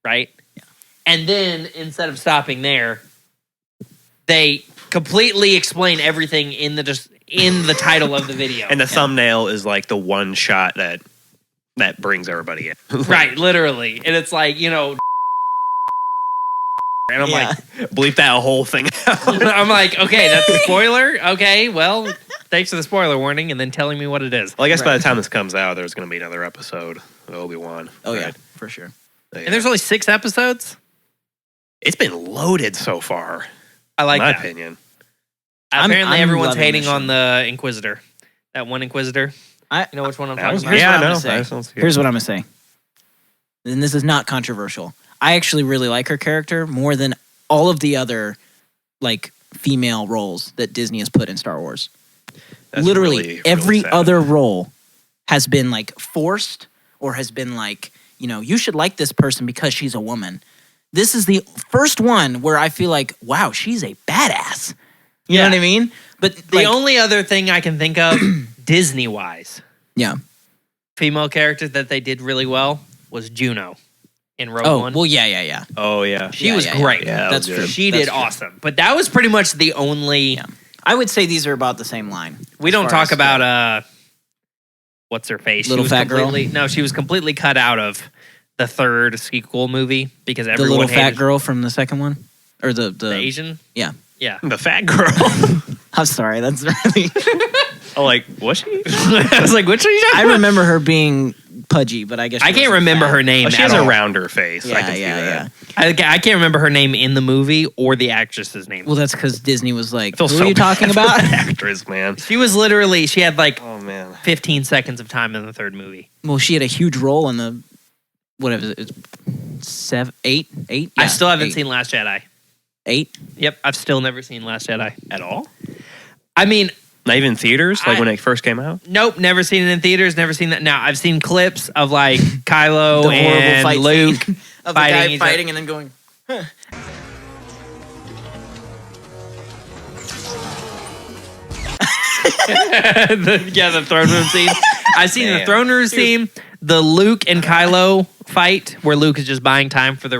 right? Yeah. And then instead of stopping there, they completely explain everything in the title of the video. And the thumbnail is like the one shot that brings everybody in. right, literally. And it's like, and I'm Yeah. like, Bleep that whole thing out. I'm like, okay, that's a spoiler. Okay, well, thanks for the spoiler warning and then telling me what it is. Well, I guess by Right. the time this comes out, there's going to be another episode of Obi-Wan. Oh yeah, Right? for sure. And there's only 6 episodes. It's been loaded so far, I like in my that. opinion. Apparently, I'm everyone's loving hating this on show. the Inquisitor. That one Inquisitor. I You know which one I'm That talking was- about? Here's yeah, what I I'm know. gonna say. That sounds good. Here's what I'm gonna say. and this is not controversial. I actually really like her character more than all of the other like female roles that Disney has put in Star Wars. That's Literally really every sad. other role has been like forced or has been like, you should like this person because she's a woman. This is the first one where I feel like, wow, she's a badass. You know what I mean? But The only other thing I can think of, Disney-wise, yeah. female character that they did really well was Juno in Rogue Oh, One. well, yeah. Oh yeah. She was great. Yeah, that That's was true. good. She That's did true. awesome. But that was pretty much the only... Yeah. I would say these are about the same line. We as don't far talk as about... what's her face? Little she was fat girl? completely, No, she was completely cut out of the third sequel movie because the everyone little fat hated girl from the second one? Or the Asian. Yeah. Yeah. The fat girl. I'm sorry. That's really... I'm like, was she? I was like, which are you? I remember her being pudgy, but I guess she I can't wasn't remember fat. her name. Oh, she at has a all. rounder face. Yeah, I can see yeah. that. I can't remember her name in the movie or the actress's name. Well, that's because Disney was like, I feel who so are you bad talking for about? that actress, man. She was literally, she had like Oh man. 15 seconds of time in the third movie. Well, she had a huge role in the, whatever, it's 7, 8? I Yeah, still haven't 8. seen Last Jedi. 8? Yep, I've still never seen Last Jedi. At all? I mean, Not even in theaters, like I- when it first came out. nope, never seen it in theaters, never seen that. Now, I've seen clips of like Kylo The horrible and fight Luke scene of the fighting guy each other. fighting and then going, the throne room scene. I've seen the Man. throne room scene, the Luke and Kylo fight, where Luke is just buying time for the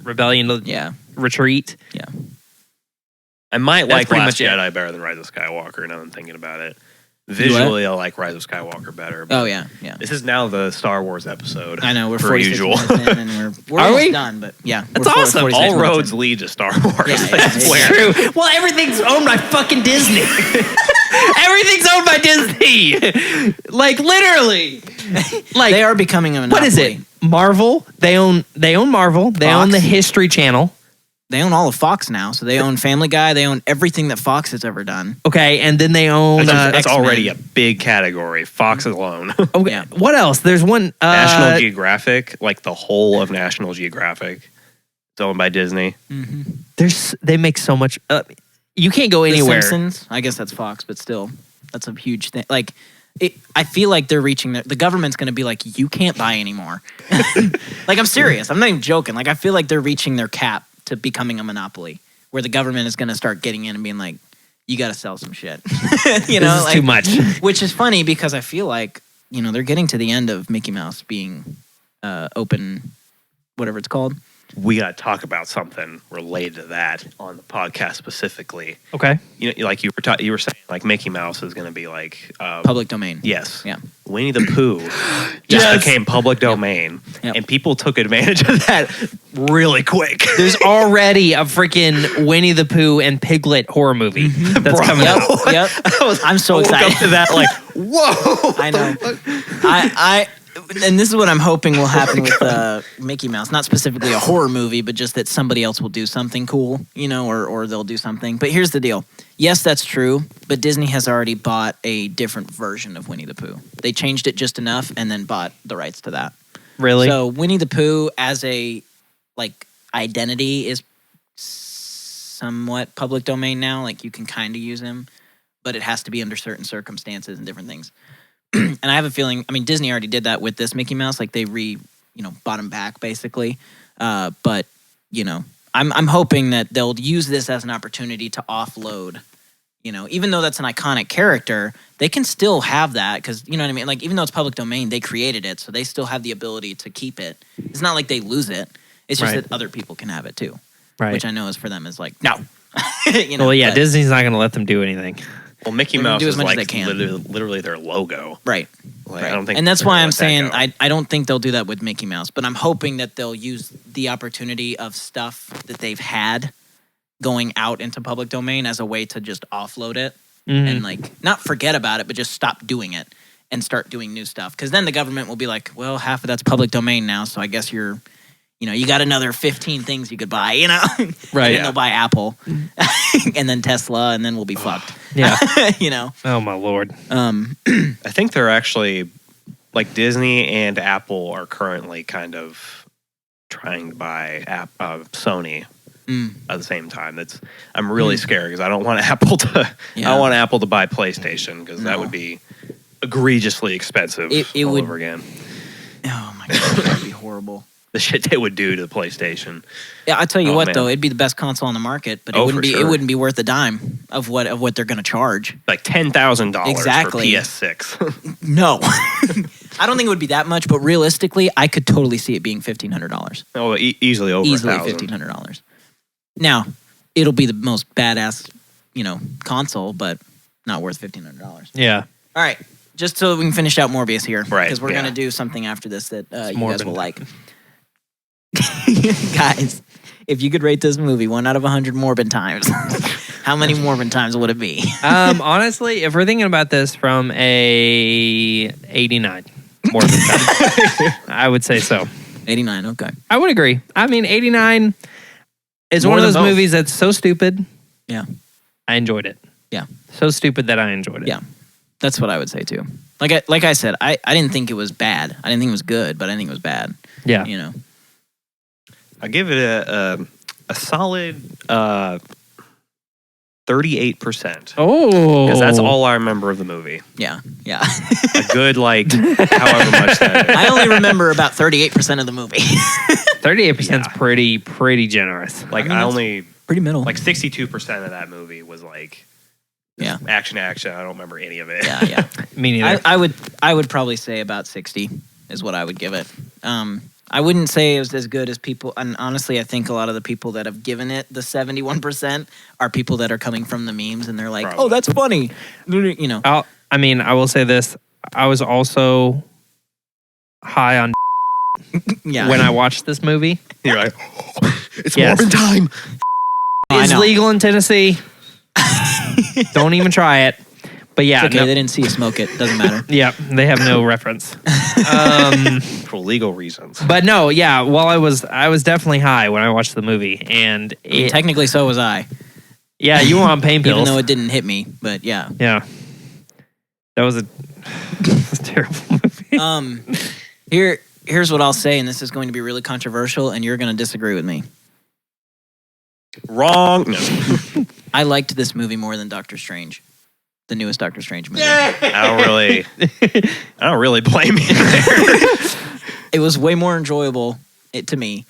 rebellion to yeah. retreat. I might That's like pretty Last much it. Jedi better than Rise of Skywalker. Now I'm thinking about it. Visually, I like Rise of Skywalker better. but Oh, yeah. This is now the Star Wars episode. I know, we're per 46 usual. minutes in and we're Are almost we? done, but yeah. That's we're awesome. 46 All minutes roads in. lead to Star Wars. Yeah, I yeah, swear. True. Well, everything's owned by fucking Disney. Everything's owned by Disney. Like literally. Like They are becoming a monopoly. what is it? Marvel. They own Marvel. They own Fox. the History Channel. They own all of Fox now, so they own Family Guy. They own everything that Fox has ever done. Okay, and then they own That's X-Men. already a big category. Fox alone. okay, Yeah. what else? There's one National Geographic, like the whole of National Geographic, it's owned by Disney. they make so much you can't go anywhere. The Simpsons, I guess that's Fox, but still, that's a huge thing. Like, I feel like they're reaching the government's going to be like, you can't buy anymore. Like, I'm serious. I'm not even joking. Like, I feel like they're reaching their cap to becoming a monopoly, where the government is going to start getting in and being like, you got to sell some shit. You know, This is like, too much. Which is funny because I feel like, they're getting to the end of Mickey Mouse being open, whatever it's called. We got to talk about something related to that on the podcast specifically. Okay. Like you were saying, like Mickey Mouse is going to be like Public domain. Yes. Yeah. Winnie the Pooh just Yes. became public domain, Yep. and people took advantage of that really quick. There's already a freaking Winnie the Pooh and Piglet horror movie that's Bro. coming Yep. out. Yep. I'm so I woke excited. up to that like, whoa! I know. And this is what I'm hoping will happen with Mickey Mouse. Not specifically a horror movie, but just that somebody else will do something cool, or they'll do something. But here's the deal. Yes, that's true, but Disney has already bought a different version of Winnie the Pooh. They changed it just enough and then bought the rights to that. Really? So Winnie the Pooh as a identity is somewhat public domain now. Like, you can kind of use him, but it has to be under certain circumstances and different things. And I have a feeling, Disney already did that with this Mickey Mouse. Like, they bought him back basically. But I'm hoping that they'll use this as an opportunity to offload. Even though that's an iconic character, they can still have that because, you know what I mean? Like, even though it's public domain, they created it, so they still have the ability to keep it. It's not like they lose it. It's just Right. that other people can have it too. Right. Which I know is for them is like, no. Well, yeah, but- Disney's not going to let them do anything. Well, Mickey They're gonna Mouse do as is much as like they can. literally their logo. Right. Like, Right. I don't think, and that's they're why gonna I'm let that saying go. I don't think they'll do that with Mickey Mouse, but I'm hoping that they'll use the opportunity of stuff that they've had going out into public domain as a way to just offload it and not forget about it, but just stop doing it and start doing new stuff. Because then the government will be like, well, half of that's public domain now, so I guess you got another 15 things you could buy, Right. And then Yeah. they'll buy Apple and then Tesla, and then we'll be fucked. Yeah. You know? Oh, my Lord. I think they're actually like Disney and Apple are currently kind of trying to buy Sony at the same time. I'm really scared because I don't want Apple to. I don't want Apple to buy PlayStation because that would be egregiously expensive it all would, over again. Oh my god, that would be horrible. The shit they would do to the PlayStation. Yeah, I tell you what, though, it'd be the best console on the market, but it wouldn't be worth a dime of what they're going to charge. Like $10,000 exactly. for PS6. No, I don't think it would be that much, but realistically, I could totally see it being $1,500. Oh, easily over $1,500. Now, it'll be the most badass, console, but not worth $1,500. Yeah. All right, just so we can finish out Morbius here, right? Because we're going to do something after this that you guys will like. Guys, if you could rate this movie 1 out of 100 Morbin times, how many Morbin times would it be? Honestly, if we're thinking about this from a 89 Morbin time, I would say so. 89, okay. I would agree. I mean, 89 is More one of than those both. movies that's so stupid. Yeah. I enjoyed it. Yeah. So stupid that I enjoyed it. Yeah. That's what I would say too. Like I said, I didn't think it was bad. I didn't think it was good, but I didn't think it was bad. Yeah. I give it a solid 38%. Oh, because that's all I remember of the movie. Yeah. A good however much that is. I only remember about 38% of the movie. 38% is pretty generous. Like I only pretty middle. like 62% of that movie was like action. I don't remember any of it. Yeah. Me neither. I would probably say about 60 is what I would give it. I wouldn't say it was as good as people, and honestly, I think a lot of the people that have given it the 71% are people that are coming from the memes, and they're like, Probably. "Oh, that's funny," I will say this: I was also high on when I watched this movie. You're like, it's Yes. Morbin time. It's legal in Tennessee. Don't even try it. But yeah, It's okay, they didn't see you smoke it. Doesn't matter. Yeah, they have no reference. For legal reasons. But no, yeah. Well, I was definitely high when I watched the movie, and Technically, so was I. Yeah, you were on pain pills, even though it didn't hit me. But yeah, that was a terrible movie. Here's what I'll say, and this is going to be really controversial, and you're going to disagree with me. Wrong. No. I liked this movie more than Doctor Strange. The newest Doctor Strange movie. I don't really blame you there. It was way more enjoyable to me.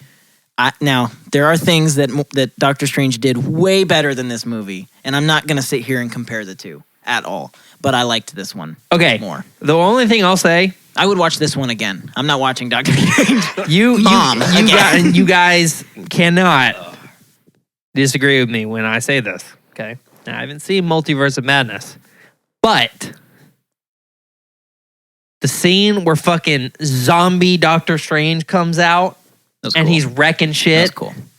Now, there are things that Doctor Strange did way better than this movie, and I'm not going to sit here and compare the two at all, but I liked this one more. The only thing I'll say, I would watch this one again. I'm not watching Doctor Strange. you guys cannot disagree with me when I say this, okay? Now, I haven't seen Multiverse of Madness, but the scene where fucking zombie Doctor Strange comes out and he's wrecking shit,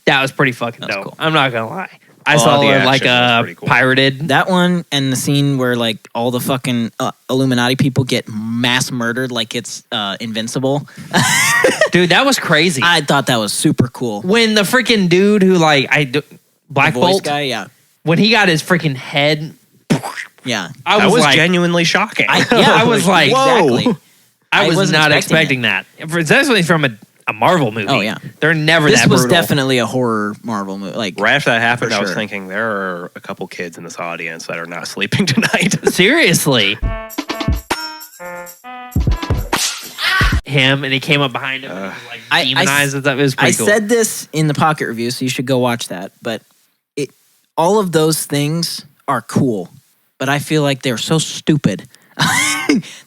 that was pretty fucking dope. Cool. I'm not gonna lie. I saw it like cool. pirated. That one and the scene where like all the fucking Illuminati people get mass murdered like it's Invincible. Dude, that was crazy. I thought that was super cool. When the freaking dude who Black the voice Bolt guy, yeah. When he got his freaking head, yeah, I was like, genuinely shocking. I was like, whoa. Exactly. I was wasn't not expecting expecting that. Especially from a Marvel movie. Oh, yeah. They're never This that was brutal. definitely a horror Marvel movie. Like Right after that happened, For I was sure. thinking there are a couple kids in this audience that are not sleeping tonight. Seriously. Him, and he came up behind him and was like demonized and stuff. It was pretty cool. I said this in the Pocket Review, so you should go watch that. But all of those things are cool, but I feel like they're so stupid.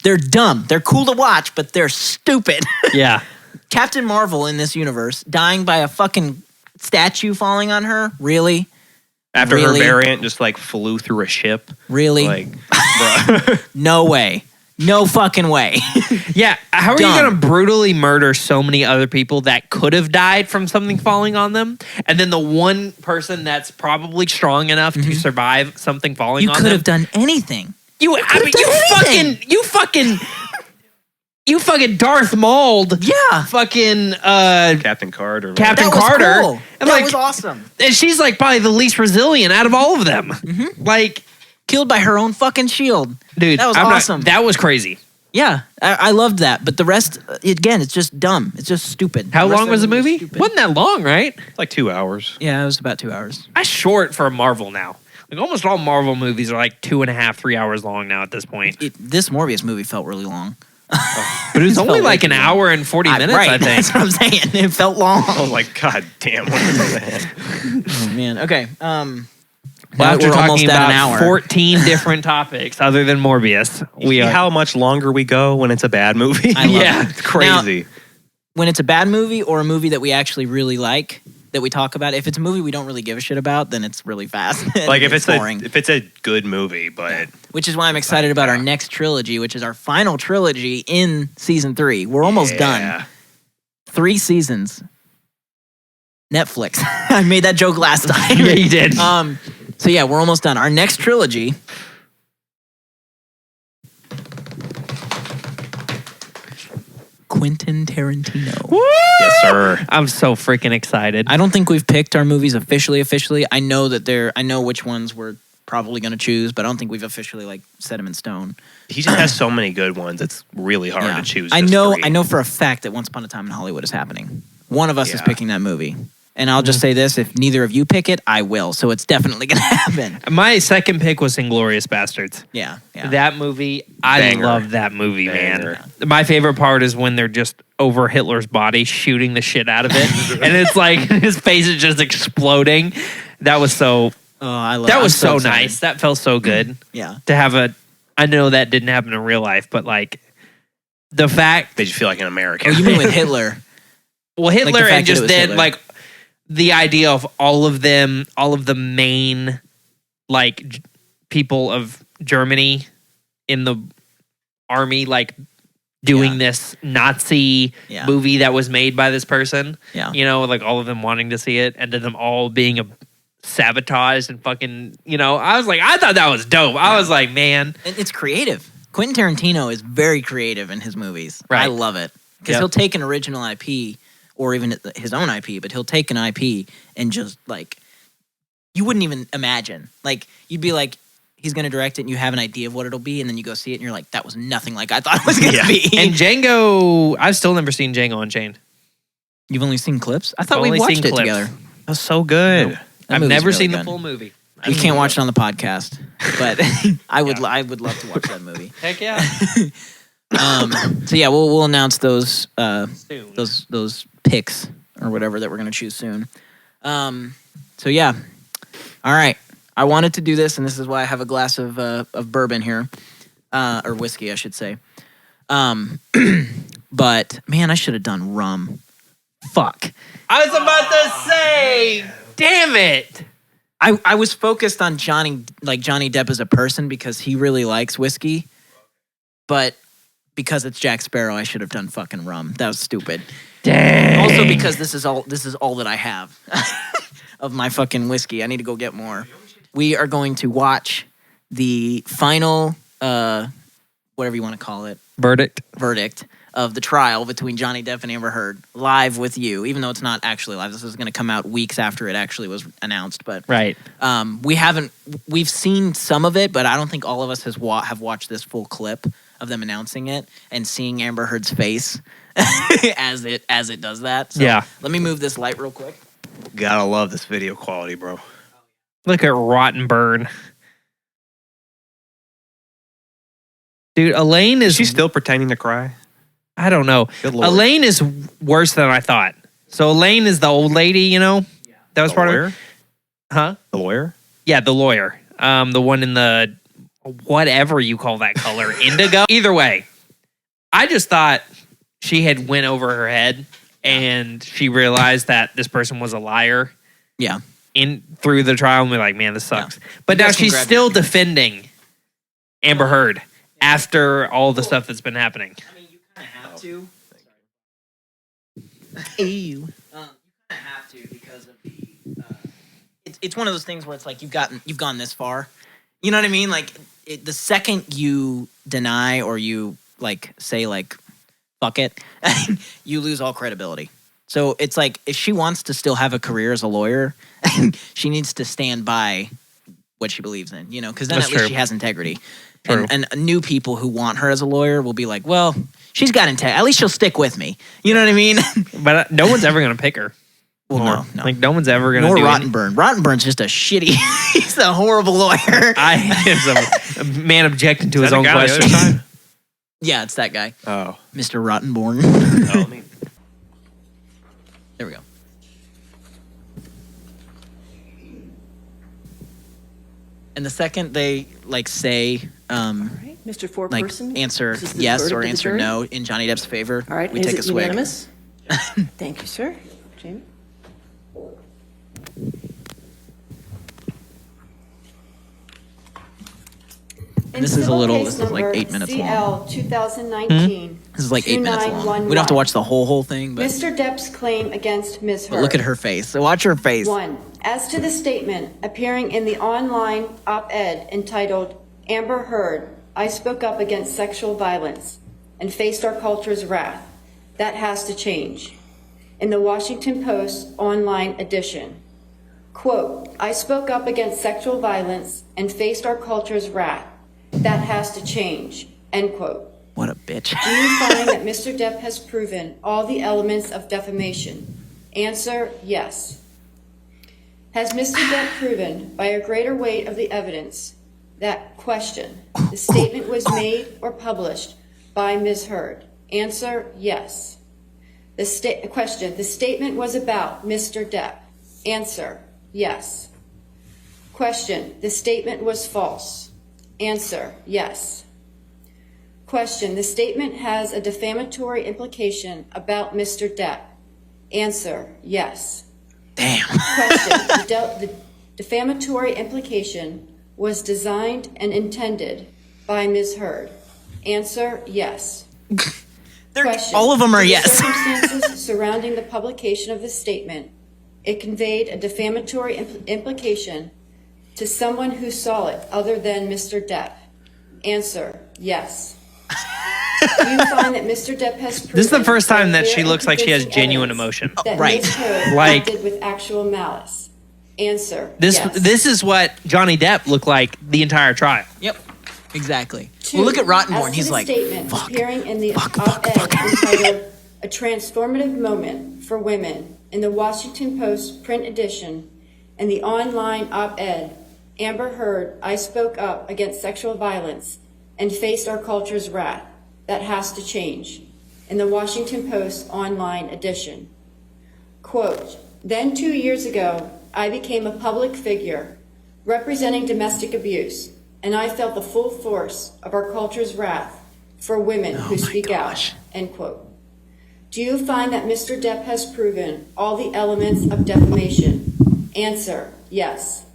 They're dumb. They're cool to watch, but they're stupid. Yeah. Captain Marvel in this universe dying by a fucking statue falling on her? Really? After Really? her variant just like flew through a ship. Really? Like, bruh. No way. No fucking way. Yeah. How are Dumb. you going to brutally murder so many other people that could have died from something falling on them? And then the one person that's probably strong enough to survive something falling You on could them? have done anything. You fucking Darth Mauled. Yeah. Fucking Captain Carter. Captain That was Carter. cool. And That like, was awesome. and she's like probably the least resilient out of all of them. Like, Killed by her own fucking shield. dude, That was I'm not- awesome. that was crazy. Yeah, I loved that. But the rest, again, it's just dumb. It's just stupid. How rest long of was the it movie? stupid. Wasn't that long, right? It's like 2 hours. Yeah, it was about 2 hours. That's short for Marvel now. Like almost all Marvel movies are like 2.5, 3 hours long now at this point. This Morbius movie felt really long. But it was only felt like way an too long. hour and 40 minutes, right, I think. That's what I'm saying. It felt long. I was like, God damn, what is that? Oh, man. Okay. Well, after we're almost talking at an about hour. 14 different topics other than Morbius, we See are. how much longer we go when it's a bad movie? I love Yeah. it. It's crazy. When it's a bad movie or a movie that we actually really like, that we talk about, if it's a movie we don't really give a shit about, then it's really fast. Like if it's boring. if it's a good movie, but Which is why I'm excited about our next trilogy, which is our final trilogy in season 3. We're almost done. 3 seasons. Netflix. I made that joke last time. Yeah, you did. So yeah, we're almost done. Our next trilogy. Quentin Tarantino. Yes, sir. I'm so freaking excited. I don't think we've picked our movies officially. I know that I know which ones we're probably going to choose, but I don't think we've officially like set them in stone. He just has so many good ones. It's really hard Yeah. to choose. I just know 3. I know for a fact that Once Upon a Time in Hollywood is happening. One of us is Yeah. picking that movie. And I'll just say this, if neither of you pick it, I will. So it's definitely going to happen. My second pick was Inglourious Bastards. Yeah. That movie, I Banger. love that movie, Banger. man. My favorite part is when they're just over Hitler's body shooting the shit out of it. And it's like his face is just exploding. That was so I love that was I'm so excited. nice. That felt so good Yeah. to have I know that didn't happen in real life, but like the fact Made you feel like an American. Oh, you mean with Hitler? well Hitler the fact and that it just was then Hitler. like the idea of all of them, all of the main like people of Germany in the army like doing Yeah. this Nazi Yeah. movie that was made by this person. Yeah. You know, like all of them wanting to see it and then them all being sabotaged and fucking, I thought that was dope. I was like, man. And it's creative. Quentin Tarantino is very creative in his movies. Right. I love it. Because Yep. he'll take an original IP or even his own IP, but he'll take an IP and just like, you wouldn't even imagine. Like, you'd be like, he's going to direct it and you have an idea of what it'll be, and then you go see it and you're like, that was nothing like I thought it was going to be. And Django, I've still never seen Django Unchained. You've only seen clips? I thought I've we only watched seen it clips. together. That's so good. That I've movie's never really seen good. the full movie. You can't watch it on the podcast, but I would love to watch that movie. Heck yeah. So yeah, we'll announce those Soon. those picks or whatever that we're gonna choose soon. So yeah, all right. I wanted to do this, and this is why I have a glass of bourbon here, or whiskey, I should say. But man, I should have done rum. Fuck. I was about to say, damn it. I was focused on Johnny Depp as a person because he really likes whiskey, but because it's Jack Sparrow, I should have done fucking rum. That was stupid. Dang. Also, because this is all that I have of my fucking whiskey. I need to go get more. We are going to watch the final, whatever you want to call it, Verdict. of the trial between Johnny Depp and Amber Heard live with you. Even though it's not actually live, this is going to come out weeks after it actually was announced. But Right. we've seen some of it, but I don't think all of us have watched this full clip of them announcing it and seeing Amber Heard's face as it does that. So Yeah. let me move this light real quick. Gotta love this video quality, bro. Look at Rotten Burn. Dude, Elaine Is is. she still pretending to cry? I don't know. Good Lord. Elaine is worse than I thought. So Elaine is the old lady, that was The part lawyer? of it. Huh? The lawyer? Yeah, the lawyer. The one in the whatever you call that color, indigo. Either way, I just thought she had went over her head and she realized that this person was a liar. Yeah. Through the trial and we're like, man, this sucks. But You now guys can she's grab still your- defending Amber Heard after all the stuff that's been happening. I mean, you kind of have to. You kind of have to because of the. It's one of those things where it's like you've gone this far. You know what I mean? Like the second you deny or you like say like fuck it, you lose all credibility. So it's like if she wants to still have a career as a lawyer, she needs to stand by what she believes in. Because then That's at least true. she has integrity. True. And new people who want her as a lawyer will be like, well, she's got integrity. At least she'll stick with me. You know what I mean? But no one's ever going to pick her. Well, no. Like, no one's ever going to Nor do Rottenburn. Rottenburn's just a shitty, he's a horrible lawyer. a man objecting to Is his that own the guy on the other question. side? Yeah, it's that guy. Oh. Mr. Rottenborn. Oh, me. There we go. And the second they like say, Mr. like Foreperson, answer this is the yes verdict or of the answer jury? no in Johnny Depp's favor, All right, we is take it a swig. unanimous? Thank you, sir. Jamie? And this is a little. This is like 8 minutes long. CL 2019. This is like 8 minutes long. We don't have to watch the whole thing, but Mr. Depp's claim against Ms. Heard. look at her face. So watch her face. 1. As to the statement appearing in the online op-ed entitled Amber Heard, I spoke up against sexual violence and faced our culture's wrath. That has to change. In the Washington Post online edition. Quote, I spoke up against sexual violence and faced our culture's wrath. That has to change. End quote. What a bitch. Do you find that Mr. Depp has proven all the elements of defamation? Answer, yes. Has Mr. Depp proven by a greater weight of the evidence that question, the statement was made or published by Ms. Heard? Answer, yes. Question, the statement was about Mr. Depp? Answer, yes. Question, the statement was false? Answer, yes. Question, the statement has a defamatory implication about Mr. Depp? Answer, yes. Damn. Question, the defamatory implication was designed and intended by Ms. Heard? Answer, yes. Question, all of them are the yes. circumstances surrounding the publication of the statement, it conveyed a defamatory implication to someone who saw it other than Mr. Depp? Answer, yes. Do you find that Mr. Depp has proven This is the first time that clear she and looks like she has convincing genuine evidence emotion. that Right. Ms. Heard Like- acted with actual malice? Answer, This yes. this is what Johnny Depp looked like the entire trial. Yep. Exactly. 2. Well, look at As Rottenborn. to He's the like, statement fuck. appearing in the Fuck, op-ed fuck, fuck. entitled "A Transformative Moment for Women" in the Washington Post print edition and the online op-ed Amber Heard, I spoke up against sexual violence and faced our culture's wrath. That has to change. In the Washington Post online edition. Quote, then 2 years ago, I became a public figure representing domestic abuse, and I felt the full force of our culture's wrath for women who speak out, end quote. Do you find that Mr. Depp has proven all the elements of defamation? Answer, yes.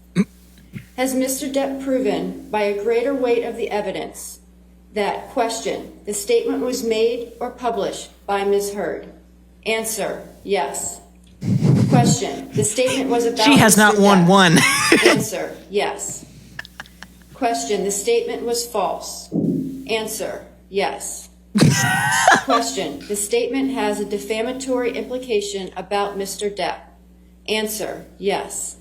Has Mr. Depp proven by a greater weight of the evidence that, question, the statement was made or published by Ms. Heard? Answer, yes. Question, the statement was about She has Mr. not won Depp? one. Answer, yes. Question, the statement was false? Answer, yes. Question, the statement has a defamatory implication about Mr. Depp? Answer, yes.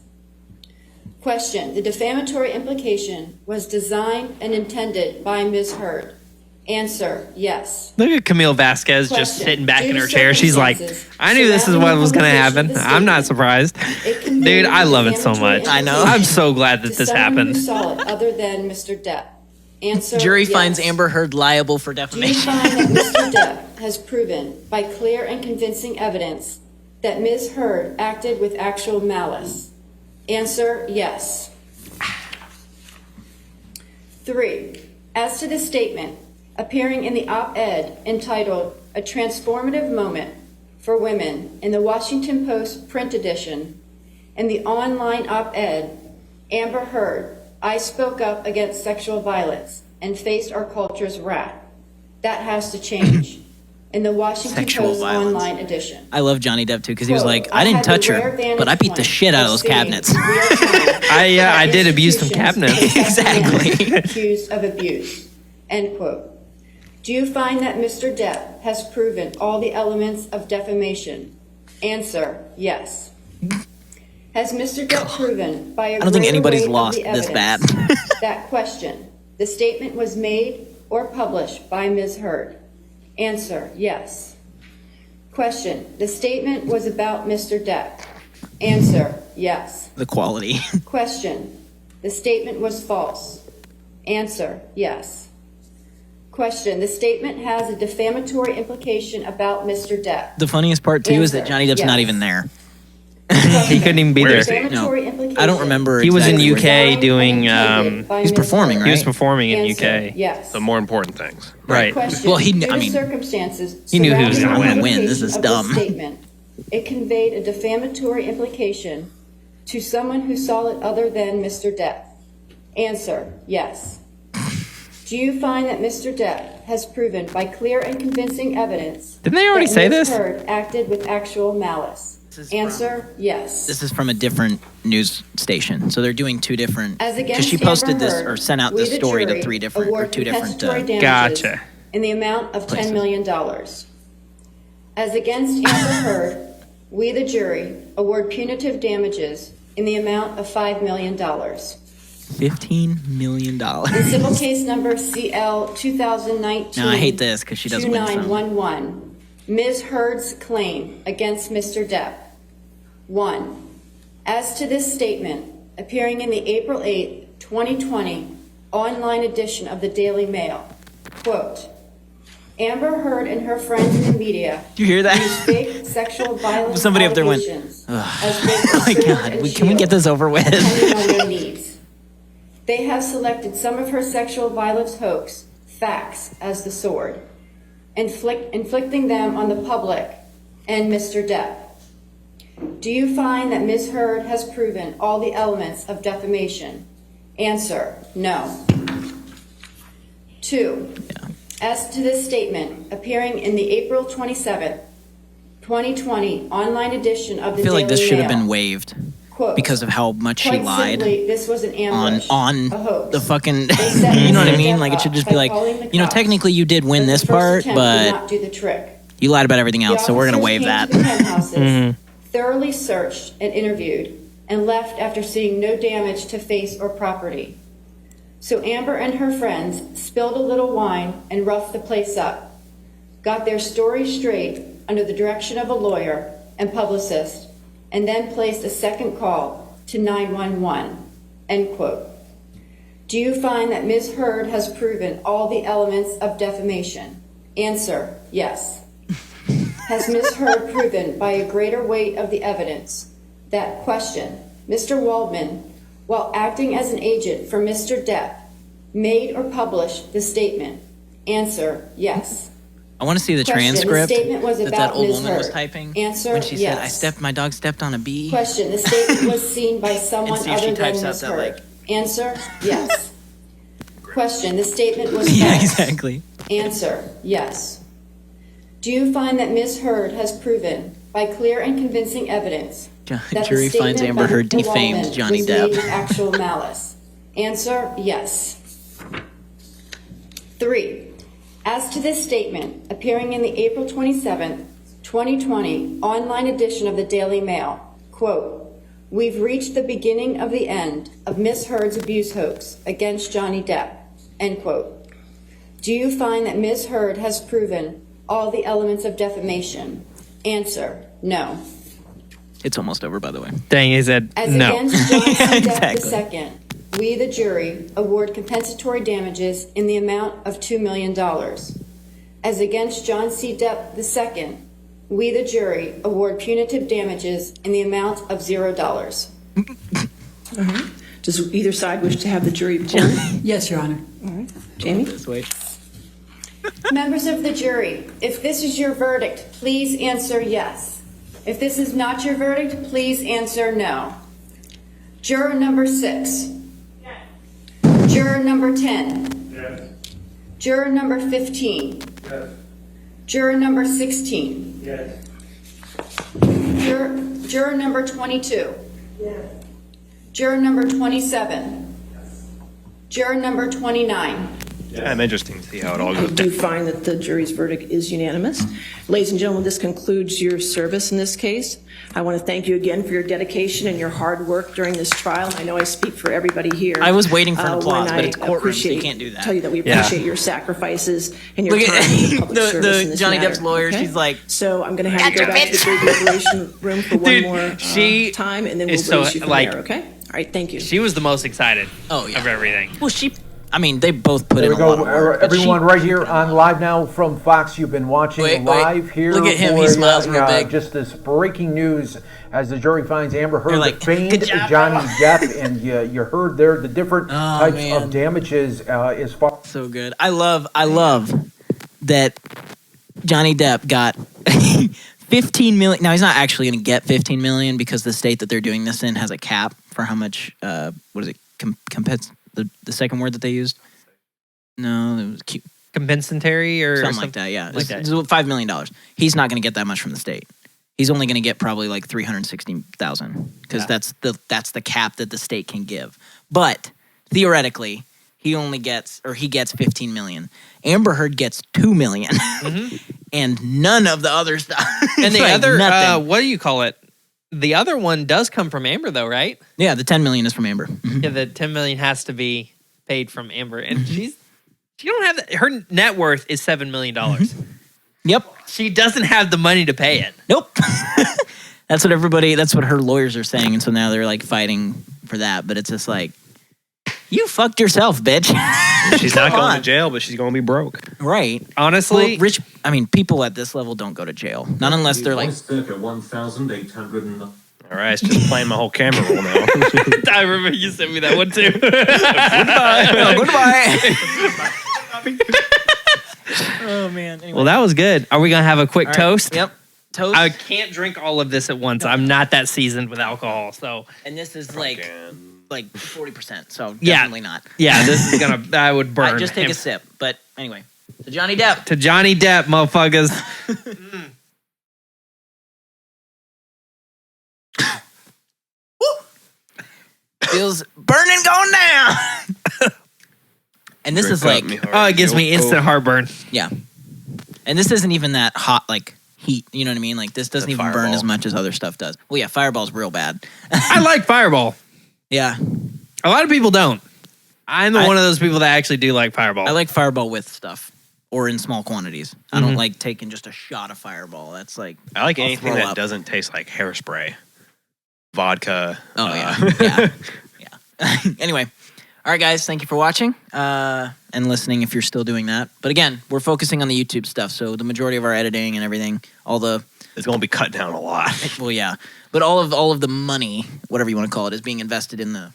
Question, the defamatory implication was designed and intended by Ms. Heard? Answer, yes. Look at Camille Vasquez just Question. sitting back Due in to her chair. She's like, circumstances I knew this is what surrounding was going to the happen. publication of the I'm not statement, surprised. it conveyed Dude, I a love it so defamatory much. I know. I'm so glad to that this someone happened. who saw it other than Mr. Depp? Answer, Jury yes. finds Amber Heard liable for Do you defamation. find that Mr. Depp has proven by clear and convincing evidence that Ms. Heard acted with actual malice? Answer, yes. 3. As to the statement appearing in the op-ed entitled "A Transformative Moment for Women" in the Washington Post print edition and the online op-ed Amber Heard, I spoke up against sexual violence and faced our culture's wrath. That has to change. In the Washington Sexual Post violence. online edition. I love Johnny Depp too because he was Quote, like, I didn't had the touch rare her, vantage but I beat the point shit out of those seeing cabinets. real time I did abuse some institutions cabinets. protecting women Exactly. accused of abuse. End quote. Do you find that Mr. Depp has proven all the elements of defamation? Answer, yes. Has Mr. Depp proven by a I don't think greater anybody's weight of lost the this bad. evidence that, question, the statement was made or published by Ms. Heard? Answer, yes. Question, the statement was about Mr. Depp? Answer, yes. The quality. Question, the statement was false? Answer, yes. Question, the statement has a defamatory implication about Mr. Depp? The funniest part, too, is that Answer, Johnny Depp's yes. not even there. He couldn't even be Where there. is he? Defamatory No, implication. I don't remember. He was in exactly where- UK doing. He's performing, He was right? performing in Answer, UK. yes. The more important things. Right. Question, Well, due to I mean, circumstances he knew he was surrounding gonna the win. This is publication of dumb. statement, it conveyed a defamatory implication to someone who saw it other than Mr. Depp. Answer, yes. Do you find that Mr. Depp has proven by clear and convincing evidence Didn't they already that say Ms. this? Heard acted with actual malice? is Answer, yes. This is from a different news station, so they're doing two different. As Because against she posted Amber this Heard, or sent out we, this the story to jury, three different or award two different. compensatory damages Gotcha. in the amount of places. $10 million. As against Amber Heard, we, the jury, award punitive damages in the amount of $5 million. $15 million. In civil case number CL 2019. Now I hate this because she doesn't win some. 2911, Ms. Heard's claim against Mr. Depp. 1. As to this statement, appearing in the April 8, 2020 online edition of the Daily Mail, quote, Amber Heard and her friends in the media Do you hear that? use fake sexual violence Somebody up there went, allegations "Ugh." as ways to Oh my serve God, and can we get shield this over with? depending on their needs. They have selected some of her sexual violence hoax facts as the sword, inflicting them on the public and Mr. Depp. Do you find that Ms. Heard has proven all the elements of defamation? Answer, no. 2. As to this statement, appearing in the April 27, 2020 online edition of the I feel Daily like this should have Mail, been waived quote, because of how much she quite lied simply, this was an ambush, on a hoax. the fucking. set You know what I Mr. mean? Depp Like it should up just by be like, calling the you know, cops, technically you did win but this the first part, attempt did but not do the trick. you lied about everything else, so we're gonna waive that. The officers came to the penthouses, thoroughly searched and interviewed, and left after seeing no damage to face or property. So Amber and her friends spilled a little wine and roughed the place up, got their story straight under the direction of a lawyer and publicist, and then placed a second call to 911, end quote. Do you find that Ms. Heard has proven all the elements of defamation? Answer, yes. Has Ms. Heard proven by a greater weight of the evidence that question, Mr. Waldman, while acting as an agent for Mr. Depp, made or published the statement? Answer, yes. I want to see the Question, the transcript statement was that about old Ms. woman was Heard. typing Answer, when she yes. said, my dog stepped on a bee." Question, the statement was seen by someone see if she other than types out Ms. that, Heard. like- Answer, yes. Question, the statement was Yeah, false. exactly. Answer, yes. Do you find that Ms. Heard has proven, by clear and convincing evidence, that the Jury finds statement Amber by Heard Mr. defamed Waldman Johnny was made Depp. with actual malice? Answer, yes. 3. As to this statement, appearing in the April 27, 2020 online edition of the Daily Mail, quote, we've reached the beginning of the end of Ms. Heard's abuse hoax against Johnny Depp, end quote. Do you find that Ms. Heard has proven all the elements of defamation? Answer, no. It's almost over, by the way. Dang, he said As no. against John C. Depp exactly. II, we, the jury, award compensatory damages in the amount of $2 million. As against John C. Depp II, we, the jury, award punitive damages in the amount of $0. Does either side wish to have the jury poll? Yes, Your Honor. All right. Jamie? This way. Members of the jury, if this is your verdict, please answer yes. If this is not your verdict, please answer no. Juror number 6. Yes. Juror number 10. Yes. Juror number 15. Yes. Juror number 16. Yes. Juror number 22. Yes. Juror number 27. Yes. Juror number 29. I'm interesting to see how it all I goes do down. find that the jury's verdict is unanimous. Ladies and gentlemen, this concludes your service in this case. I want to thank you again for your dedication and your hard work during this trial. I know I speak for everybody here. I was waiting for an applause, when but it's I courtroom, so you appreciate- can't do that. Tell you that we Yeah. appreciate your sacrifices and your Look time in at public service in the this Johnny matter, Depp's lawyer. okay? She's like, So I'm going to have you go back to the jury deliberation room for one Dude, more she time, and then we'll is so, release you from like- there, okay? All right, thank you. She was the most excited oh yeah. of everything. Well, I mean, they both put There in we a lot go. of work. but Everyone she- right here on Live Now from Fox. You've been watching Wait, live here. look at him. for, He smiles real big. Just this breaking news as the jury finds Amber Heard like, defamed "Good job, Johnny Depp. And you heard there the different types man. of damages as far. So good. I love that Johnny Depp got 15 million. Now he's not actually going to get 15 million because the state that they're doing this in has a cap for how much. What is it? The second word that they used. No, it was Compensatory or something like that. Yeah, Like it's that. $5 million. He's not going to get that much from the state. He's only going to get probably like 360,000 because that's the cap that the state can give. But theoretically, he gets 15 million. Amber Heard gets 2 million, and none of the other stuff. And the Like other, nothing. what do you call it? The other one does come from Amber, though, right? Yeah, the 10 million is from Amber. Mhm. Yeah, the 10 million has to be paid from Amber, and she don't have that. Her net worth is $7 million. Yep. She doesn't have the money to pay it. Nope. That's what her lawyers are saying, and so now they're like fighting for that. But it's just like, you fucked yourself, bitch. She's not Come going on. to jail, but she's going to be broke. Right. Honestly, Well, people at this level don't go to jail. Not unless they're like, All right, it's just playing my whole camera roll now. I remember you sent me that one too. goodbye. Oh man. Anyway. Well, that was good. Are we gonna have a quick All right. toast? Yep. Toast. I can't drink all of this at once. I'm not that seasoned with alcohol, so and this is like 40%. So Yeah. definitely not. yeah, this is gonna. I would burn. All right, just take him. a sip. But anyway, to Johnny Depp. To Johnny Depp, motherfuckers. Feels burning going down. And this is like, Oh, it gives me instant heartburn. yeah. And this isn't even that hot, like heat. You know what I mean? Like this doesn't The even burn Fireball. as much as other stuff does. Well, yeah, Fireball's real bad. I like Fireball. Yeah, A lot of people don't. I'm one of those people that actually do like Fireball. I like Fireball with stuff or in small quantities. I don't like taking just a shot of Fireball. That's like I like I'll anything throw that up. doesn't taste like hairspray. Vodka. Oh yeah, yeah. Anyway, all right, guys. Thank you for watching and listening. If you're still doing that, but again, we're focusing on the YouTube stuff. So the majority of our editing and everything, all the It's going to be cut down a lot. well, yeah, but all of the money, whatever you want to call it, is being invested in the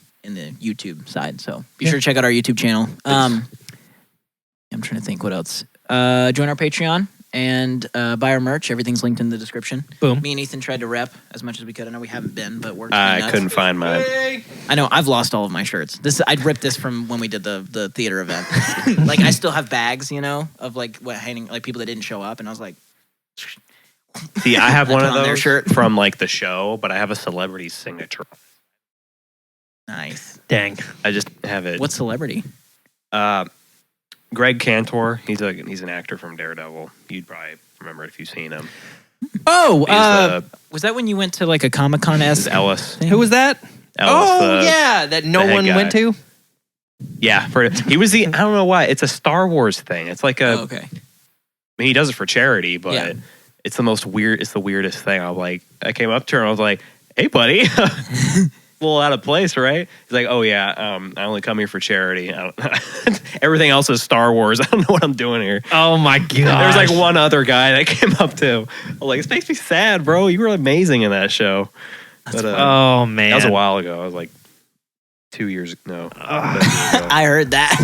YouTube side. So be sure to check out our YouTube channel. I'm trying to think what else. Join our Patreon and buy our merch. Everything's linked in the description. Boom. Me and Ethan tried to rep as much as we could. I know we haven't been, but we're just being I nuts. couldn't find mine. I know I've lost all of my shirts. I'd ripped this from when we did the theater event. Like I still have bags, of like what hanging like people that didn't show up, and I was like, See, I have one of on their those shirt. from like the show, but I have a celebrity signature. nice. Dang. I just have it. What celebrity? Greg Cantor? He's an actor from Daredevil. You'd probably remember it if you've seen him. Oh, He's Was that when you went to like a Comic-Con is Ellis. who was that? Ellis, Yeah, that no the head one guy. went to. Yeah, he was the. I don't know why. It's a Star Wars thing. It's like a. Oh, okay. I mean, he does it for charity, but Yeah. it's the most weird. It's the weirdest thing. I came up to her and I was like, "Hey, buddy." A little out of place, right? He's like, "Oh yeah, I only come here for charity. I don't Everything else is Star Wars. I don't know what I'm doing here." Oh my god. There's like one other guy that came up to. I'm like, "This makes me sad, bro. You were amazing in that show." But, Oh man. that was a while ago. I was like 2 years. No, I heard that.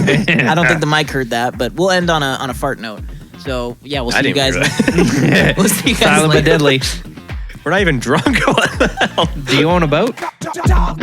I don't think the mic heard that, but we'll end on a fart note. So yeah, we'll I see you didn't guys. hear We'll see you guys Silent but later. deadly. We're not even drunk. What the hell? Do you own a boat? Dog